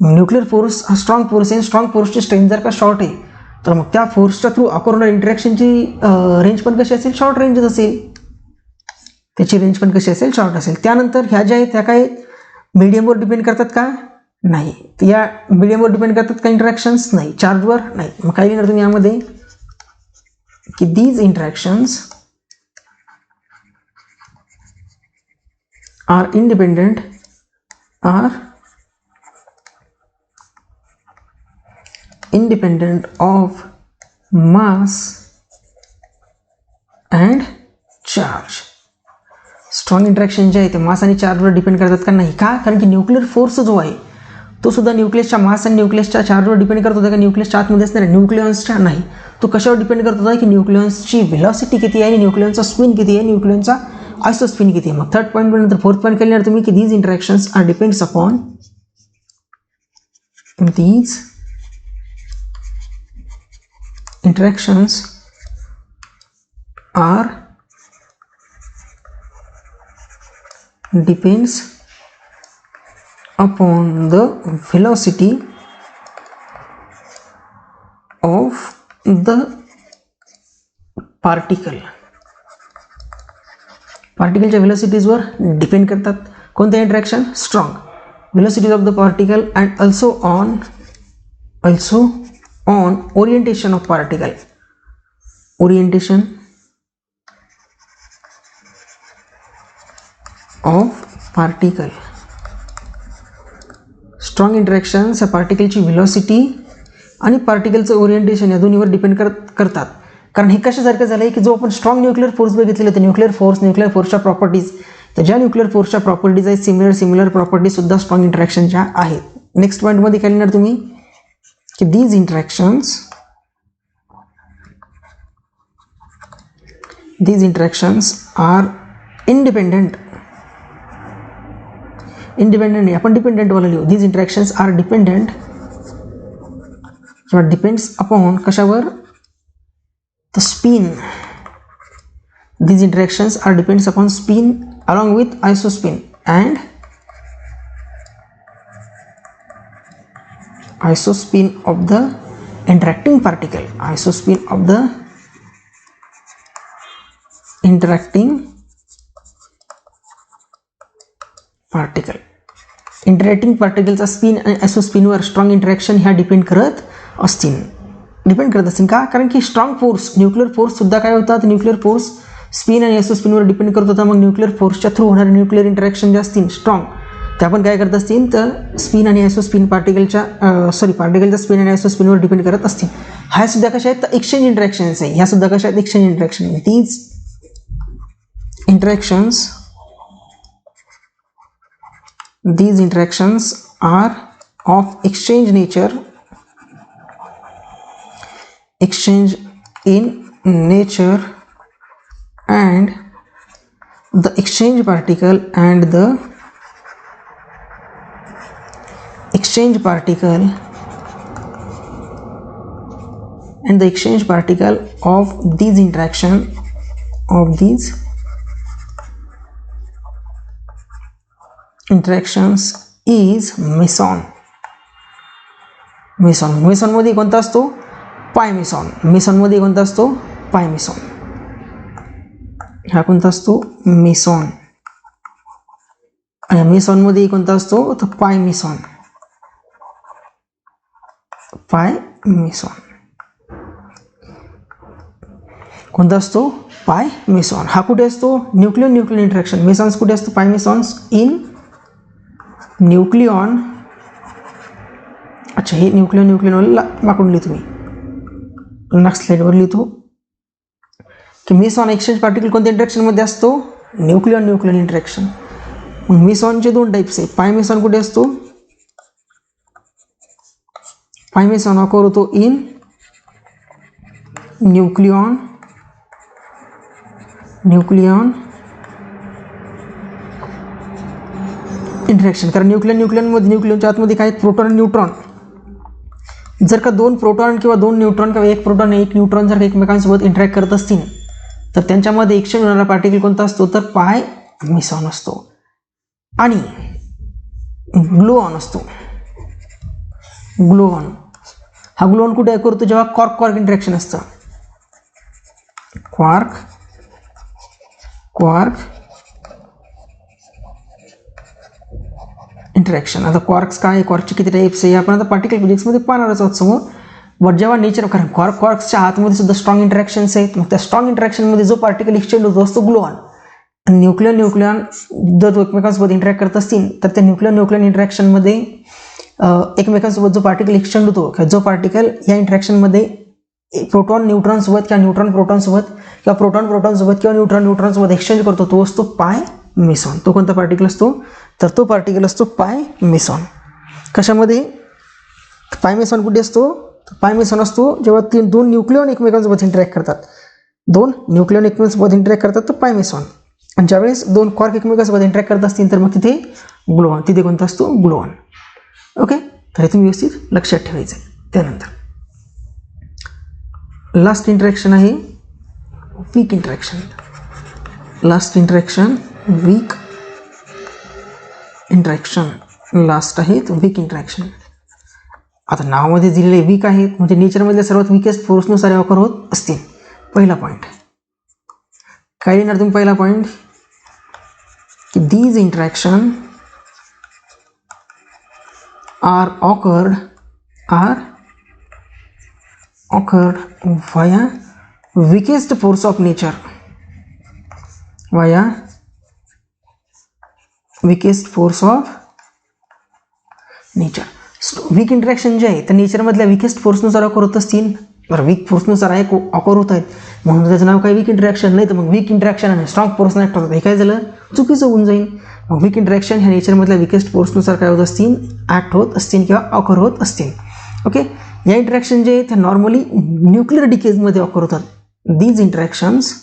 न्यूक्लिअर फोर्स हा स्ट्रॉंग फोर्स आहे. स्ट्रॉंग फोर्सची स्ट्रेंथ जर का शॉर्ट आहे तर मग त्या फोर्सच्या थ्रू ऑकर होणाऱ्या इंटरॅक्शनची रेंज पण कशी असेल शॉर्ट रेंजच असेल. त्याची रेंज पण कशी असेल शॉर्ट असेल. त्यानंतर ह्या ज्या आहेत त्या काय मीडियमवर डिपेंड करतात का नाही. तर या मीडियमवर डिपेंड करतात का इंटरॅक्शन्स नाही. चार्जवर नाही. मग काय लिहिणार तुम्ही यामध्ये की these interactions are independent of mass and charge. Strong interaction जे आहे ते मास आणि चार्जवर डिपेंड करतात का नाही. का कारण की न्यूक्लिअर फोर्स जो आहे तो सुद्धा न्यूक्लियसच्या मास आणि न्यूक्लियसच्या चार्जवर डिपेंड करत होता का न्यूक्लियसच्या आतमध्ये असणाऱ्या न्यूक्लियॉन्सच्या नाही. तो कशावर डिपेंड करत होता की न्यूक्लियॉन्सची व्हेलॉसिटी किती आहे आणि न्यूक्लियॉनचा स्पिन किती आहे न्यूक्लियॉनचा आयसोस्पिन किती आहे. मग थर्ड पॉईंट नंतर फोर्थ पॉईंट काय लिहिणार तुम्ही की these interactions are depends upon these interactions are depends upon the velocity of the particle. पार्टिकलच्या व्हेलॉसिटीजवर डिपेंड करतात कोणत्या interaction strong velocities of the particle and also on orientation of particle. Orientation of particle strong interactions या पार्टिकलची velocity आणि पार्टिकलचं orientation या दोन्हीवर depend करतात. कारण हे कशासारखं झालं आहे की जो आपण स्ट्रॉंग न्यूक्लिअर फोर्स बघितलेले होते, न्यूक्लिअर फोर्सच्या प्रॉपर्टीज, तर ज्या न्यूक्लिअर फोर्सच्या प्रॉपर्टीज आहेत सिमिलर प्रॉपर्टीजसुद्धा स्ट्रॉंग इंटरॅक्शनच्या आहेत. नेक्स्ट पॉईंटमध्ये काय लिहिणार तुम्ही की दीज इंटरॅक्शन्स आर इंडिपेंडेंट नाही, आपण डिपेंडेंट वाला लिहू. दीज इंटरॅक्शन्स आर डिपेंडेंट किंवा डिपेंड्स अपॉन कशावर, the spin. These interactions are depends upon spin along with isospin and isospin of the interacting particle. Isospin of the interacting particle. Interacting पार्टिकलचा spin आणि आयसोस्पिनवर strong interaction ह्या डिपेंड करत असतील का? कारण की स्ट्रॉंग फोर्स, न्यूक्लिअर फोर्स सुद्धा काय होतात, न्यूक्लिअर फोर्स स्पिन आणि आयसोस्पिनवर डिपेंड करत होता. मग न्यूक्लिअर फोर्सच्या थ्रू होणारे न्यूक्लिअर इंटरॅक्शन जे असतील स्ट्रॉंग, ते आपण काय करत असतील तर स्पिन आणि आयसोस्पिन पार्टिकलच्या स्पिन आणि आयसोस्पिनवर डिपेंड करत असतील. ह्या सुद्धा कशा आहेत तर एक्सचेंज इंटरॅक्शन्स आहे. ह्या सुद्धा कशा आहेत exchange interaction. These interactions are of exchange in nature and the exchange particle and the exchange particle of these interactions is meson. Meson मध्ये कोणता असतो पाय मेसॉन. हा कोणता असतो मेसॉन. आणि मेसॉन मध्ये कोणता असतो तर पाय मेसॉन. कोणता असतो पाय मेसॉन. हा कुठे असतो न्यूक्लियन इंटरॅक्शन. मेसॉन्स कुठे असतो पाय मेसॉन्स इन न्यूक्लियॉन. अच्छा, हे न्यूक्लियन वाकडून लिहितो मी, नेक्स्ट स्लाइडवर लिहितो की मेसॉन एक्सचेंज पार्टिकल कोणत्या इंटरॅक्शनमध्ये असतो न्यूक्लियन इंटरॅक्शन. मग मेसॉनचे दोन टाईप्स आहेत. पाय मेसॉन कुठे असतो, पाय मेसॉन ऑकर होतो इन न्यूक्लियॉन इंटरॅक्शन. कारण न्यूक्लियनच्या आतमध्ये काय प्रोटॉन आणि न्यूट्रॉन. जर का दोन प्रोटॉन किंवा दोन न्यूट्रॉन किंवा एक प्रोटॉन एक न्यूट्रॉन जर का एकमेकांसोबत इंटरॅक्ट करत असतील तर त्यांच्यामध्ये एक्सचेंज होणारा पार्टिकल कोणता असतो तर पाय मेसॉन असतो. आणि ग्लुऑन असतो. हा ग्लुऑन कुठे करतो जेव्हा क्वार्क इंटरॅक्शन असतं. Quark interaction. आता क्वार्क्स काय, क्वार्कचे किती टाईप्स आहे आपण आता पार्टिकल फिजिक्समध्ये पाहणारच आहोत समोर. बट जेव्हा नेचर, कारण क्वार्क्सच्या आतमध्ये सुद्धा स्ट्रॉंग इंटरॅक्शन्स आहेत. मग त्या स्ट्रॉंग इंटरॅक्शनमध्ये जो पार्टिकल एक्सचेंज होतो असतो ग्लुऑन. आणि न्यूक्लियन जर एकमेकांसोबत इंटरॅक्ट करत असतील तर त्या न्यूक्लियन इंटरॅक्शनमध्ये एकमेकांसोबत जो पार्टिकल एक्सचेंज होतो, जो पार्टिकल या इंटरॅक्शनमध्ये प्रोटॉन न्यूट्रॉनसोबत किंवा न्यूट्रॉन प्रोटॉनसोबत किंवा प्रोटॉनसोबत किंवा न्यूट्रॉनसोबत एक्सचेंज करतो, तो असतो पाय मेसॉन. तो कोणता पार्टिकल असतो तर तो पार्टिकल असतो पाय मेसॉन. कशामध्ये पाय मेसॉन कुठे असतो, पाय मेसॉन असतो जेव्हा दोन न्यूक्लियॉन एकमेकांसोबत इंटरॅक्ट करतात. तर पाय मेसॉन. आणि ज्यावेळेस दोन क्वार्क एकमेकांसोबत इंटरॅक्ट करत असतील तर मग तिथे ग्लुऑन. तिथे कोणता असतो ग्लुऑन. ओके, तर हे तुम्ही व्यवस्थित लक्षात ठेवायचं आहे. त्यानंतर लास्ट इंटरॅक्शन आहे वीक इंटरॅक्शन. लास्ट आहेत वीक इंटरॅक्शन. आता नावामध्ये दिलेले वीक आहेत म्हणजे नेचरमधल्या सर्वात वीकेस्ट फोर्सनुसार ऑकर होत असतील. पहिला पॉईंट काय लिहिणार तुम्ही, पहिला पॉईंट की these interaction are occurred via weakest force of nature. Nature. Weak interaction जे आहे त्या नेचरमधल्या विकेस्ट फोर्सनुसार अकर होत असतील. बरं, वीक फोर्सनुसार आहे अकर होत आहेत म्हणून त्याचं नाव काय वीक इंटरॅक्शन. नाही तर मग वीक इंटरॅक्शन आणि स्ट्रॉंग फोर्सनं ॲक्ट होतात, हे काय झालं चुकीचं होऊन जाईल. मग वीक इंटरॅक्शन ह्या नेचरमधल्या विकेस्ट फोर्सनुसार काय होत असतील, ॲक्ट होत असतील किंवा अकर होत असतील. ओके, या इंटरॅक्शन जे आहेत त्या नॉर्मली न्यूक्लिअर डिकेजमध्ये अकर होतात. These interactions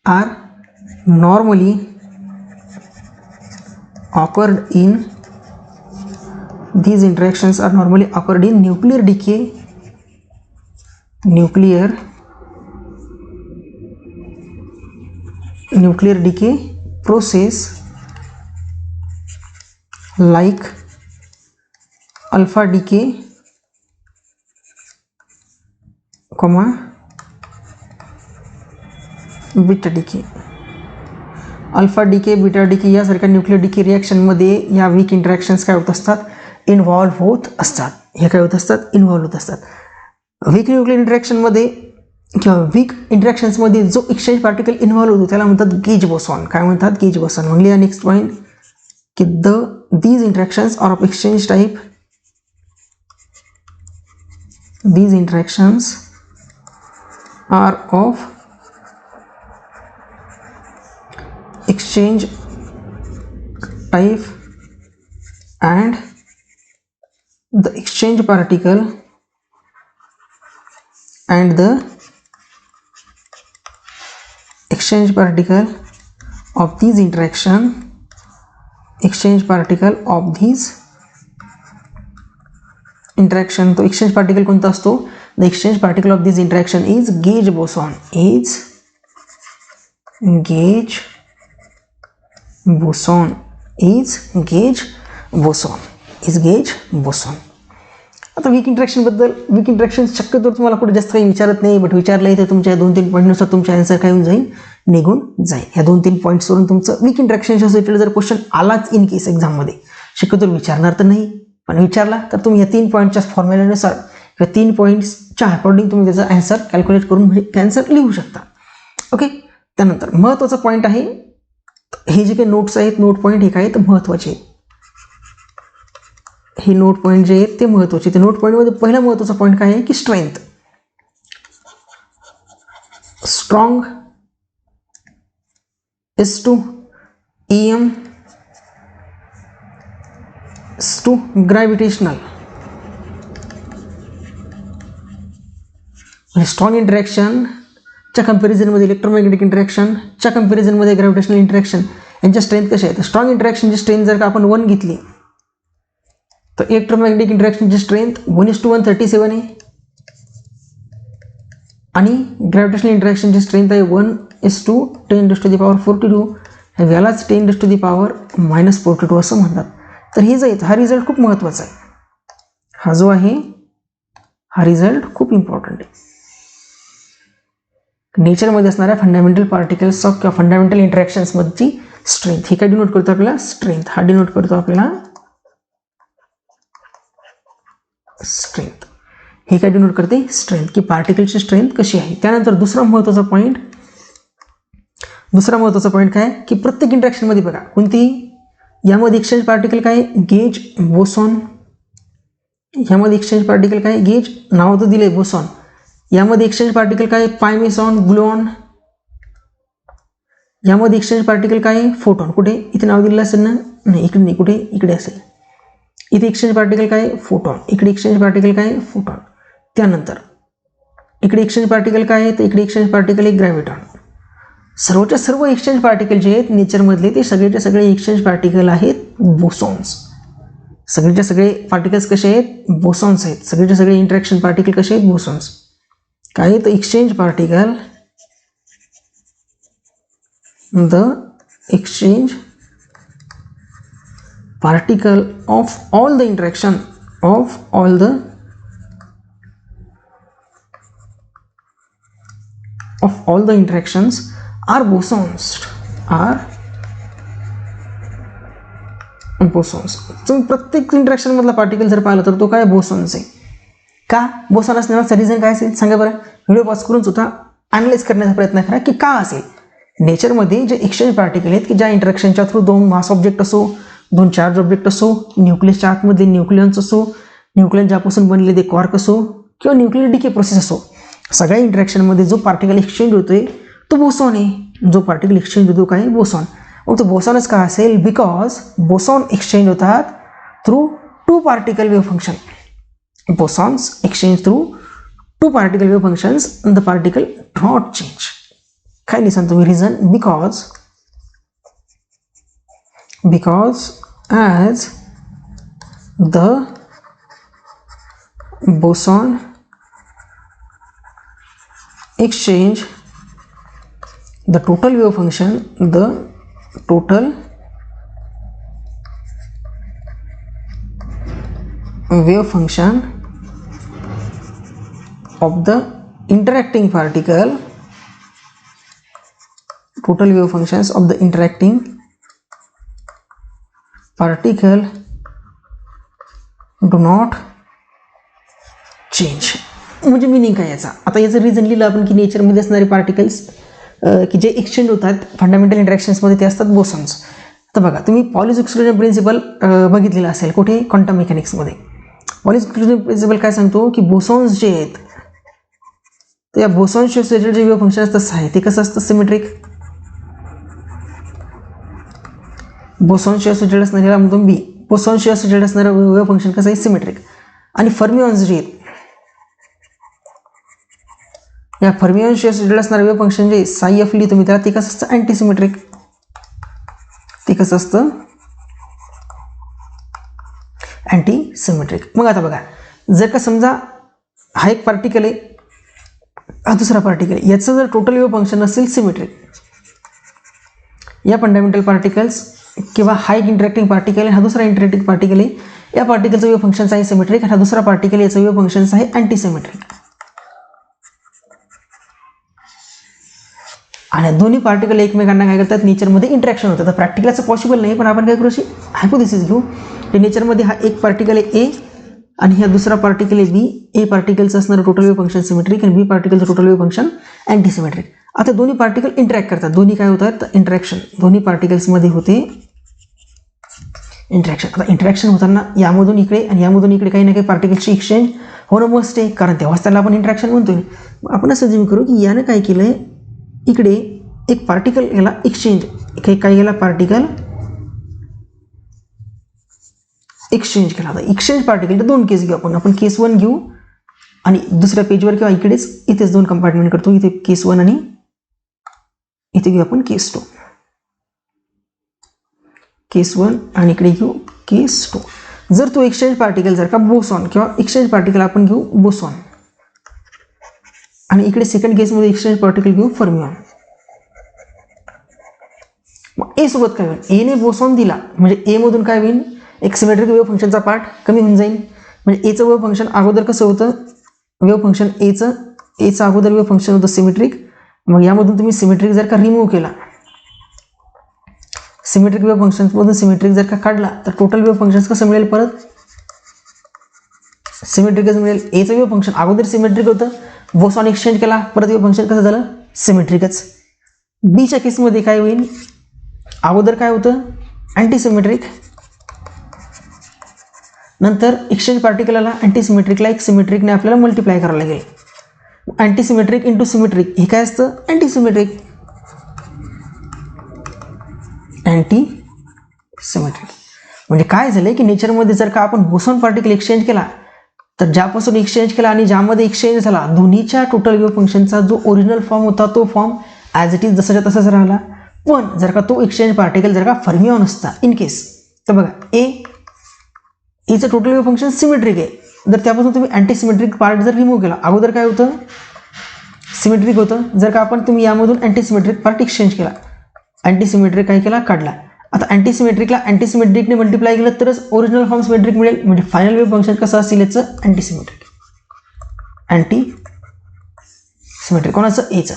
are normally occurred in nuclear decay process like alpha decay, beta decay. Alpha decay, beta decay यासारख्या न्यूक्लिअर डिके रिॲक्शनमध्ये या वीक इंटरॅक्शन्स काय होत असतात, इन्व्हॉल्व्ह होत असतात. हे काय होत असतात, इन्व्हॉल्व्ह होत असतात. वीक न्यूक्लिअर इंटरॅक्शनमध्ये किंवा वीक इंटरॅक्शन्समध्ये जो एक्सचेंज पार्टिकल इन्व्हॉल्व्ह होतो त्याला म्हणतात गेज बोसॉन. काय म्हणतात, गेज बोसॉन. म्हणजे या नेक्स्ट पॉईंट की these interactions are of exchange type. These interactions are of exchange type and the exchange particle of these interaction. तो एक्सचेंज पार्टिकल कोणता असतो, the exchange particle of this interaction is gauge boson. आता weak interaction शक्यतो तुम्हाला कुठे जास्त काही विचारत नाही, बट विचारलं तर तुमच्या 2-3 पॉईंटनुसार तुमच्या आन्सर काय होऊन जाईल, निघून जाईल. ह्या 2-3 पॉईंट्सवरून तुमचं वीक इंटरॅक्शनच्या रिलेटेड जर क्वेश्चन आलाच इन केस एक्झाममध्ये, शक्यतो विचारणार तर नाही, पण विचारला तर तुम्ही या 3 पॉईंटच्या फॉर्म्युल्यानुसार किंवा 3 पॉईंट्सच्या अकॉर्डिंग तुम्ही त्याचा आन्सर कॅल्क्युलेट करून म्हणजे आन्सर लिहू शकता. ओके, त्यानंतर महत्त्वाचा पॉईंट आहे, हे जे काही नोट्स आहेत, नोट पॉईंट हे काय आहेत महत्त्वाचे. हे नोट पॉईंट जे आहेत ते महत्त्वाचे. ते नोट पॉईंटमध्ये पहिला महत्त्वाचा पॉईंट काय आहे की strength. Strong S2 EM S2 gravitational. Strong इंटरॅक्शनच्या कंपॅरिझनमध्ये इलेक्ट्रोमॅग्नेटिक इंटरॅक्शनच्या कंपॅरिझनमध्ये ग्रॅव्हिटेशनल इंटरॅक्शन यांच्या स्ट्रेंथ कशा आहेत. स्ट्रॉंग इंटरॅक्शनची स्ट्रेंथ जर का आपण 1 घेतली तर इलेक्ट्रोमॅग्नेटिक इंटरॅक्शनची स्ट्रेंथ 1:137 आहे आणि ग्रॅव्हिटेशनल इंटरॅक्शनची स्ट्रेंथ आहे 1:10⁻42. यालाच 10⁻⁻42 असं म्हणतात. तर हे जे हा रिझल्ट खूप महत्त्वाचा आहे. हा जो आहे हा रिझल्ट खूप इम्पॉर्टंट आहे. नेचरमध्ये असणाऱ्या फंडामेंटल पार्टिकल्स ऑफ किंवा फंडामेंटल इंटरॅक्शन्समधची स्ट्रेंथ हे काय डिनोट करतो आपल्याला, स्ट्रेंथ. हा डिनोट करतो आपल्याला स्ट्रेंथ. हे काय डिनोट करते, स्ट्रेंथ, की पार्टिकलची स्ट्रेंथ कशी आहे. त्यानंतर दुसरा महत्त्वाचा पॉईंट काय की प्रत्येक इंटरॅक्शनमध्ये बघा कोणती, यामध्ये एक्सचेंज पार्टिकल काय, गेज बोसॉन. यामध्ये एक्सचेंज पार्टिकल काय, गेज नाव तर दिले बोसॉन. यामध्ये एक्सचेंज पार्टिकल काय, पाय मेसॉन, ग्लुऑन. यामध्ये एक्सचेंज पार्टिकल काय, फोटॉन. कुठे इथे नाव दिलेलं असेल ना, नाही इकडे नाही, कुठे इकडे असेल. इथे एक्सचेंज पार्टिकल काय, फोटॉन. इकडे एक्सचेंज पार्टिकल काय, फोटॉन. त्यानंतर इकडे एक्सचेंज पार्टिकल काय आहे, तर इकडे एक्सचेंज पार्टिकल एक ग्रॅव्हिटॉन. सर्वच्या सर्व एक्सचेंज पार्टिकल जे आहेत नेचरमधले ते सगळेच्या सगळे एक्सचेंज पार्टिकल आहेत बोसॉन्स. सगळेच्या सगळे पार्टिकल्स कसे आहेत, बोसॉन्स आहेत. सगळेच्या सगळे इंटरॅक्शन पार्टिकल कसे आहेत, बोसॉन्स. काय तर exchange particle, the exchange particle of all the interaction of all the interactions are bosons. तुम्ही प्रत्येक इंटरॅक्शन मधला पार्टिकल जर पाहिलं तर तो काय, बोसॉन्स आहे. का बोसॉन असण्याचा रिझन काय असेल सांगा बरं. व्हिडिओ पॉज करून सुद्धा अनालाइज करण्याचा प्रयत्न करा की का असेल. नेचरमध्ये जे एक्सचेंज पार्टिकल आहेत की ज्या इंटरॅक्शनच्या थ्रू दोन मास ऑब्जेक्ट असो, दोन चार्ज ऑब्जेक्ट असो, न्यूक्लियसच्या आतमध्ये न्यूक्लियन्स असो, न्यूक्लियन ज्यापासून बनले ते क्वार्क असो किंवा न्यूक्लियर डिके प्रोसेस असो, सगळ्या इंटरॅक्शनमध्ये जो पार्टिकल एक्सचेंज होतोय तो बोसॉन आहे. जो पार्टिकल एक्सचेंज होतो काय? बोसॉन. मग तो बोसॉनच का असेल? बिकॉज बोसॉन एक्सचेंज होतात through two particle wave function. Bosons exchange through two particle wave functions and the particle do not change. काय लिहिसान तुम्ही reason? because as the boson exchange the total wave function of the interacting particle, total wave functions of the interacting particle do not change. म्हणजे meaning काय याचा? आता याचं reason लिहिलं आपण की नेचरमध्ये असणारे पार्टिकल्स की जे एक्सचेंज होतात फंडामेंटल इंटरॅक्शन्समध्ये ते असतात बोसॉन्स. तर बघा तुम्ही पॉलिस एक्सक्लुजन प्रिन्सिपल बघितलेला असेल कुठे? क्वांटम मेकॅनिक्समध्ये. पॉलिस एक्सक्लुजन प्रिन्सिपल काय सांगतो की बोसॉन्स जे आहेत तर या बोसॉन्सचे जे वेव्ह फंक्शन असतं आहे ते कसं असतं? सिमेट्रिक. बोसॉन्सचे असोसिएटेड असणाऱ्याला म्हणतो बी. बोसॉन्सचे असोसिएटेड असणारं वेव्ह फंक्शन कसं आहे? सिमेट्रिक. आणि फर्मिऑन्स जे आहेत या फर्मिऑन्सचे असोसिएटेड असणारं वेव्ह फंक्शन जे साई एफ लिहितो मी त्याला ते कसं असतं? अँटीसिमेट्रिक. ते कसं असतं? अँटीसिमेट्रिक. मग आता बघा जर का समजा हा एक पार्टिकल आहे हा दुसरा पार्टिकल आहे, याचं जर टोटल वेव्ह फंक्शन असेल सिमेट्रिक, या फंडामेंटल पार्टिकल्स किंवा हा एक इंटरॅक्टिंग पार्टिकल आहे हा दुसरा इंटरॅक्टिंग पार्टिकल आहे, या पार्टिकलचं वेव्ह फंक्शन्स आहे सिमेट्रिक आणि हा दुसरा पार्टिकल याचं वेव्ह फंक्शन्स आहे अँटीसिमेट्रिक. आणि दोन्ही पार्टिकल एकमेकांना काय करतात? नेचरमध्ये इंटरॅक्शन होतं. तर प्रॅक्टिकलचं पॉसिबल नाही पण आपण काय करू अशी हायपोथेसिस घेऊ की नेचरमध्ये हा एक पार्टिकल आहे ए आणि हा दुसरा पार्टिकल आहे बी. ए पार्टिकलचं असणारं टोटल वेव्ह फंक्शन सिमेट्रिक आणि बी पार्टिकलचं टोटल वेव्ह फंक्शन अँटीसिमेट्रिक. आता दोन्ही पार्टिकल इंटरॅक्ट करतात. दोन्ही काय होतात? तर इंटरॅक्शन दोन्ही पार्टिकल्समध्ये होते इंटरॅक्शन. आता इंटरॅक्शन होताना यामधून इकडे आणि यामधून इकडे काही ना काही पार्टिकल्सची एक्सचेंज होणं मस्ट आहे कारण तेव्हाच त्याला आपण इंटरॅक्शन म्हणतोय. आपण असं जिम करू की यानं काय केलं आहे इकडे एक पार्टिकल याला एक्सचेंज काय गेला पार्टिकल एक्सचेंज केला. आता एक्सचेंज पार्टिकल दोन केस घेऊ आपण केस 1 घेऊ आणि दुसऱ्या पेजवर किंवा इथेच दोन कंपार्टमेंट करतो. इथे केस 1 आणि इथे घेऊ आपण केस 2. केस 1 आणि इकडे घेऊ केस 2. जर तो एक्सचेंज पार्टिकल जर का बोसॉन किंवा एक्सचेंज पार्टिकल आपण घेऊ बोसॉन आणि इकडे सेकंड केसमध्ये एक्सचेंज पार्टिकल घेऊ फर्मिऑन. मग ए सोबत काय होईल? एने बोसॉन दिला म्हणजे ए मधून काय होईल? एक सिमेट्रिक वेव्ह फंक्शनचा पार्ट कमी होऊन जाईल. म्हणजे एचं वेव्ह फंक्शन अगोदर कसं होतं? वेव्ह फंक्शन एचं अगोदर वेव्ह फंक्शन होतं सिमेट्रिक. मग यामधून तुम्ही सिमेट्रिक जर का रिमूव्ह केला, सिमेट्रिक वेव्ह फंक्शन्समधून सिमेट्रिक जर का काढला तर टोटल वेव्ह फंक्शन्स कसं मिळेल? परत सिमेट्रिकच मिळेल. एचं वेव्ह फंक्शन अगोदर सिमेट्रिक होतं, बोसॉन एक्सचेंज केला परत वेव्ह फंक्शन कसं झालं? सिमेट्रिकच. बीच्या केसमध्ये काय होईल? अगोदर काय होतं? अँटीसिमेट्रिक. नंतर एक्सचेंज पार्टिकलला अँटीसिमेट्रिकला एक सिमेट्रिकने आपल्याला मल्टिप्लाय करावं लागेल. अँटीसिमेट्रिक इंटू सिमेट्रिक हे काय असतं? अँटीसिमेट्रिक. अँटीसिमेट्रिक म्हणजे काय झालंय की नेचरमध्ये जर का आपण बोसॉन पार्टिकल एक्सचेंज केला तर ज्यापासून एक्सचेंज केला आणि ज्यामध्ये एक्सचेंज झाला दोन्हीच्या टोटल वेव्ह फंक्शनचा जो ओरिजिनल फॉर्म होता तो फॉर्म ॲज इट इज जसाच्या तसाच राहिला. पण जर का तो एक्सचेंज पार्टिकल जर का फर्मिऑन असता इन केस तर बघा एचं टोटल वेव्ह फंक्शन सिमेट्रिक आहे. जर त्यापासून तुम्ही अँटीसिमेट्रिक पार्ट जर रिमूव्ह केला, अगोदर काय होतं? सिमेट्रिक होतं. जर का आपण तुम्ही यामधून अँटीसिमेट्रिक पार्ट एक्सचेंज केला, अँटीसिमेट्रिक काय केला? काढला. आता अँटीसिमेट्रिकला अँटीसिमेट्रिकने मल्टिप्लाय केलं तरच ओरिजिनल फॉर्म सिमेट्रिक मिळेल. म्हणजे फायनल वेव्ह फंक्शन कसं असेल याचं? अँटीसिमेट्रिक. अँटीसिमेट्रिक कोणाचं? एचं.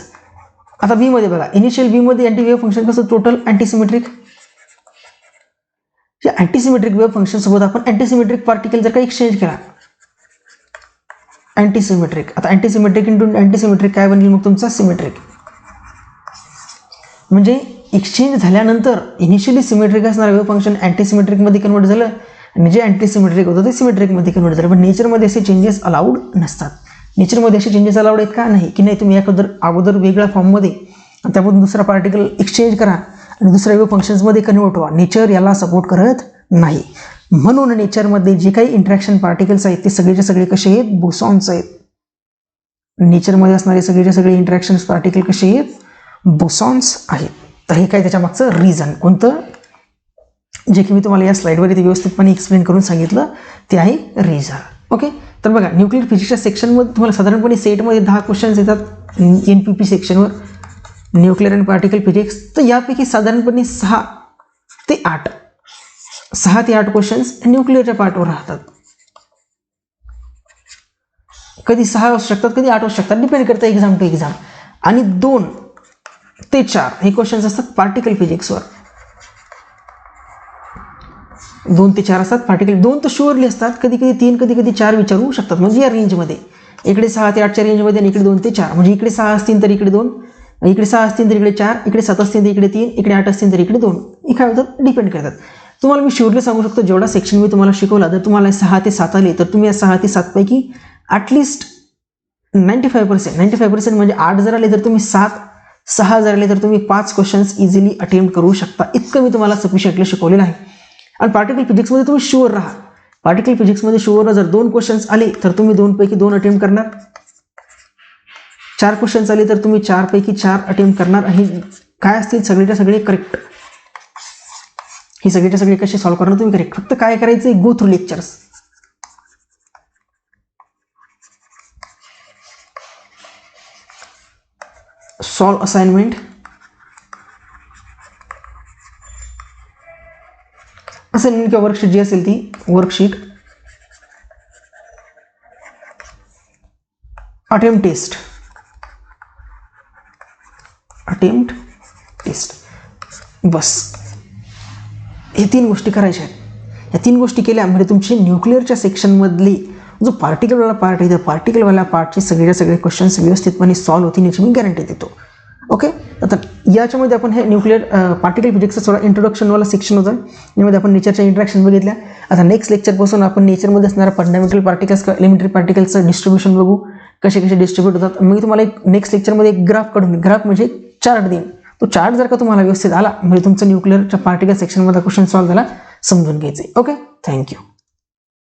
आता बी मध्ये बघा इनिशियल बी मध्ये अँटी वेव्ह फंक्शन कसं? टोटल अँटीसिमेट्रिक. अँटीसिमेट्रिक वेव्ह फंक्शन सोबत आपण अँटीसिमेट्रिक पार्टिकल जर का एक्सचेंज केला अँटीसिमेट्रिक. आता अँटीसिमेट्रिक इंटू अँटीसिमेट्रिक काय बनेल मग तुमचा? सिमेट्रिक. म्हणजे एक्सचेंज झाल्यानंतर इनिशियली सिमेट्रिक असणारं वेव्ह फंक्शन अँटी सिमेट्रिकमध्ये कन्वर्ट झालं आणि जे अँटी सिमेट्रिक होतं ते सिमेट्रिकमध्ये कन्वर्ट झालं. पण नेचरमध्ये असे चेंजेस अलाउड नसतात. नेचरमध्ये असे चेंजेस अलाउड आहेत का? नाही. की नाही तुम्ही अगोदर वेगळ्या फॉर्ममध्ये त्यामधून दुसरा पार्टिकल एक्सचेंज करा आणि दुसऱ्या वेव्ह फंक्शन्समध्ये कन्वर्ट व्हा. नेचर याला सपोर्ट करत नाही. म्हणून नेचरमध्ये जे काही इंटरॅक्शन पार्टिकल्स आहेत ते सगळेचे सगळे कसे आहेत? बोसॉन्स आहेत. नेचरमध्ये असणारे सगळेचे सगळे इंटरॅक्शन पार्टिकल कसे आहेत? बोसॉन्स आहेत. तर हे काय त्याच्या मागचं रिझन कोणतं? जे की मी तुम्हाला या स्लाइडवर इथे व्यवस्थितपणे एक्सप्लेन करून सांगितलं ते आहे रिझन. ओके. तर बघा न्यूक्लिअर फिजिक्सच्या सेक्शनमध्ये तुम्हाला साधारणपणे सेटमध्ये 10 क्वेश्चन्स येतात NPP सेक्शनवर, न्यूक्लिअर अँड पार्टिकल फिजिक्स. तर यापैकी साधारणपणे 6 ते 8 क्वेश्चन्स न्यूक्लिअरच्या पार्टवर राहतात. कधी 6 असू शकतात, कधी 8 असू शकतात, डिपेंड करतं एक्झाम टू एक्झाम. आणि 2 ते 4 हे क्वेश्चन्स असतात पार्टिकल फिजिक्सवर. 2 ते 4 असतात पार्टिकल. 2 तर शुअरली असतात, कधी कधी 3, कधी कधी 4 विचारू शकतात. म्हणजे या रेंजमध्ये इकडे 6 ते 8च्या रेंजमध्ये आणि इकडे 2 ते 4. म्हणजे इकडे 6 असतील तर इकडे 2, इकडे 6 असतील तर इकडे 4, इकडे 7 असतील तर इकडे 3, इकडे 8 असतील तर इकडे 2. हे काय होतं? डिपेंड करतात. तुम्हाला मी शुअरली सांगू शकतो जेवढा सेक्शन मी तुम्हाला शिकवला जर तुम्हाला 6 ते 7 आले तर तुम्ही या 6 ते 7 पैकी ॲटलिस्ट 95% म्हणजे 8 जर आले तर तुम्ही 6 जर आले तर तुम्ही 5 क्वेश्चन्स इझिली अटेम्प्ट करू शकता. इतकं मी तुम्हाला सफिशियंटली शिकवलेलं आहे. आणि पार्टिकल फिजिक्समध्ये तुम्ही शुअर राहा. पार्टिकल फिजिक्समध्ये शुअर जर 2 क्वेश्चन्स आले तर तुम्ही 2 पैकी 2 अटेम्प्ट करणार. 4 क्वेश्चन्स आले तर तुम्ही 4 पैकी 4 अटेम्प्ट करणार. आणि काय असतील सगळेच्या सगळे करेक्ट. हे सगळेच्या सगळे कसे सॉल्व्ह करणार तुम्ही करेक्ट. फक्त काय करायचं? Go through lectures. Solve assignment. Assignment किंवा वर्कशीट जी असेल ती वर्कशीट. Attempt taste. बस हे 3 गोष्टी करायच्या आहेत. या 3 गोष्टी केल्या म्हणजे तुमचे न्यूक्लिअरच्या सेक्शनमधली जो पार्टिकलवाला पार्ट आहे त्या पार्टिकलवाल्या पार्टचे सगळे क्वेश्चन्स व्यवस्थितपणे सॉल्व्ह होतील याची मी गॅरंटी देतो. ओके. आता याच्यामध्ये आपण हे न्यूक्लिअर पार्टिकल फिजिक्सचा थोडा इंट्रोडक्शनवाला सेक्शन होता. यामध्ये आपण नेचरच्या इंटरॅक्शन बघितल्या. आता नेक्स्ट लेक्चरपासून आपण नेचरमध्ये असणाऱ्या फंडामेंटल पार्टिकल्स किंवा एलिमेंटरी पार्टिकल्सचं डिस्ट्रीब्युशन बघू, कसे डिस्ट्रीब्यूट होतात. मी तुम्हाला एक नेक्स्ट लेक्चरमध्ये एक ग्राफ म्हणजे चार्ट देईन. तो चार्ट जर का तुम्हाला व्यवस्थित आला म्हणजे तुमचं न्यूक्लिअरच्या पार्टिकल सेक्शनमध्ये क्वेश्चन सॉल्व्ह झाला समजून घ्यायचे. ओके. थँक्यू.